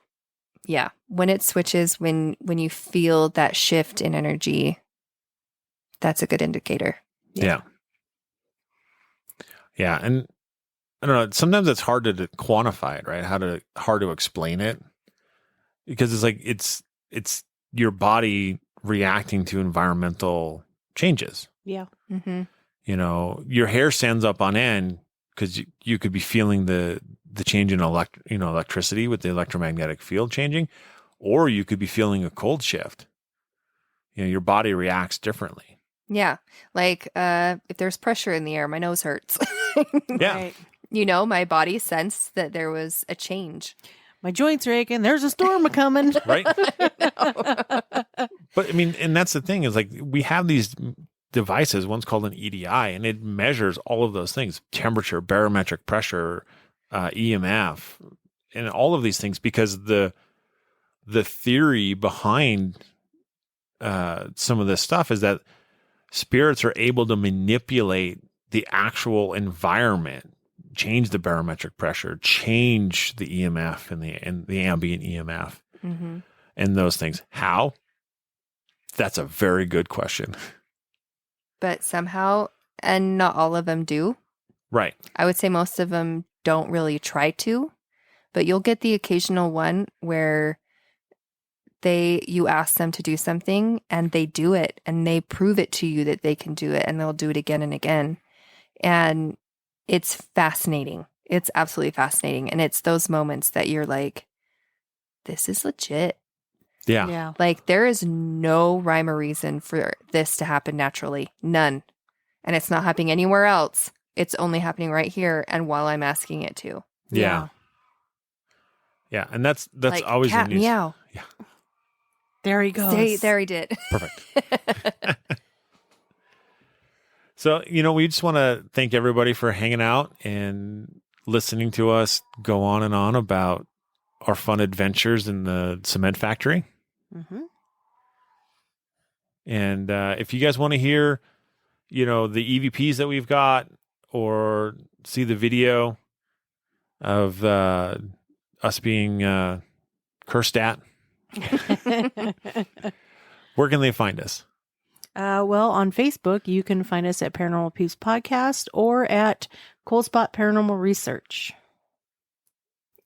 yeah, when it switches, when you feel that shift in energy, that's a good indicator. Yeah. Yeah. And I don't know, sometimes it's hard to quantify it, right? Hard to explain it, because it's like, it's your body reacting to environmental changes. Yeah. Mm-hmm. Your hair stands up on end because you could be feeling the change in electricity with the electromagnetic field changing, or you could be feeling a cold shift. Your body reacts differently. Yeah. Like, if there's pressure in the air, my nose hurts. Yeah. Right. My body sensed that there was a change. My joints are aching. There's a storm coming. Right. But I mean, and that's the thing is like, we have these devices, one's called an EDI, and it measures all of those things: temperature, barometric pressure, EMF, and all of these things, because the theory behind some of this stuff is that spirits are able to manipulate the actual environment, change the barometric pressure, change the EMF and the ambient EMF, and those things. How? That's a very good question. But somehow, and not all of them do. Right. I would say most of them don't really try to, but you'll get the occasional one where you ask them to do something and they do it and they prove it to you that they can do it, and they'll do it again and again. And it's fascinating. It's absolutely fascinating. And it's those moments that you're like, this is legit. Yeah. Yeah. Like, there is no rhyme or reason for this to happen naturally. None. And it's not happening anywhere else. It's only happening right here and while I'm asking it to. Yeah. Yeah. And that's Like, always cat the news. meow. Yeah. There he goes. There he did. Perfect. So, we just want to thank everybody for hanging out and listening to us go on and on about our fun adventures in the cement factory. Mm-hmm. And if you guys want to hear, the EVPs that we've got, or see the video of us being cursed at, where can they find us? Well, on Facebook, you can find us at Paranormal Peeps Podcast or at Cold Spot Paranormal Research.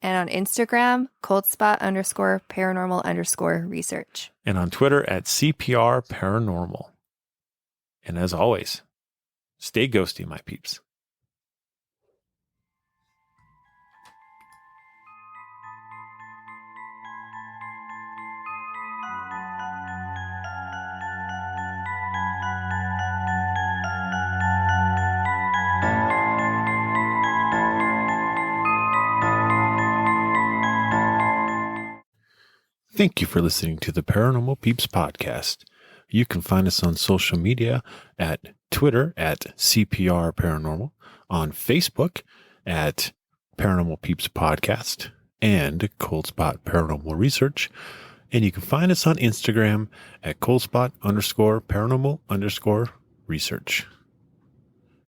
And on Instagram, coldspot_paranormal_research. And on Twitter at CPR Paranormal. And as always, stay ghosty, my peeps. Thank you for listening to the Paranormal Peeps podcast. You can find us on social media at Twitter at CPR Paranormal, on Facebook at Paranormal Peeps Podcast and Cold Spot Paranormal Research. And you can find us on Instagram at coldspot_paranormal_research.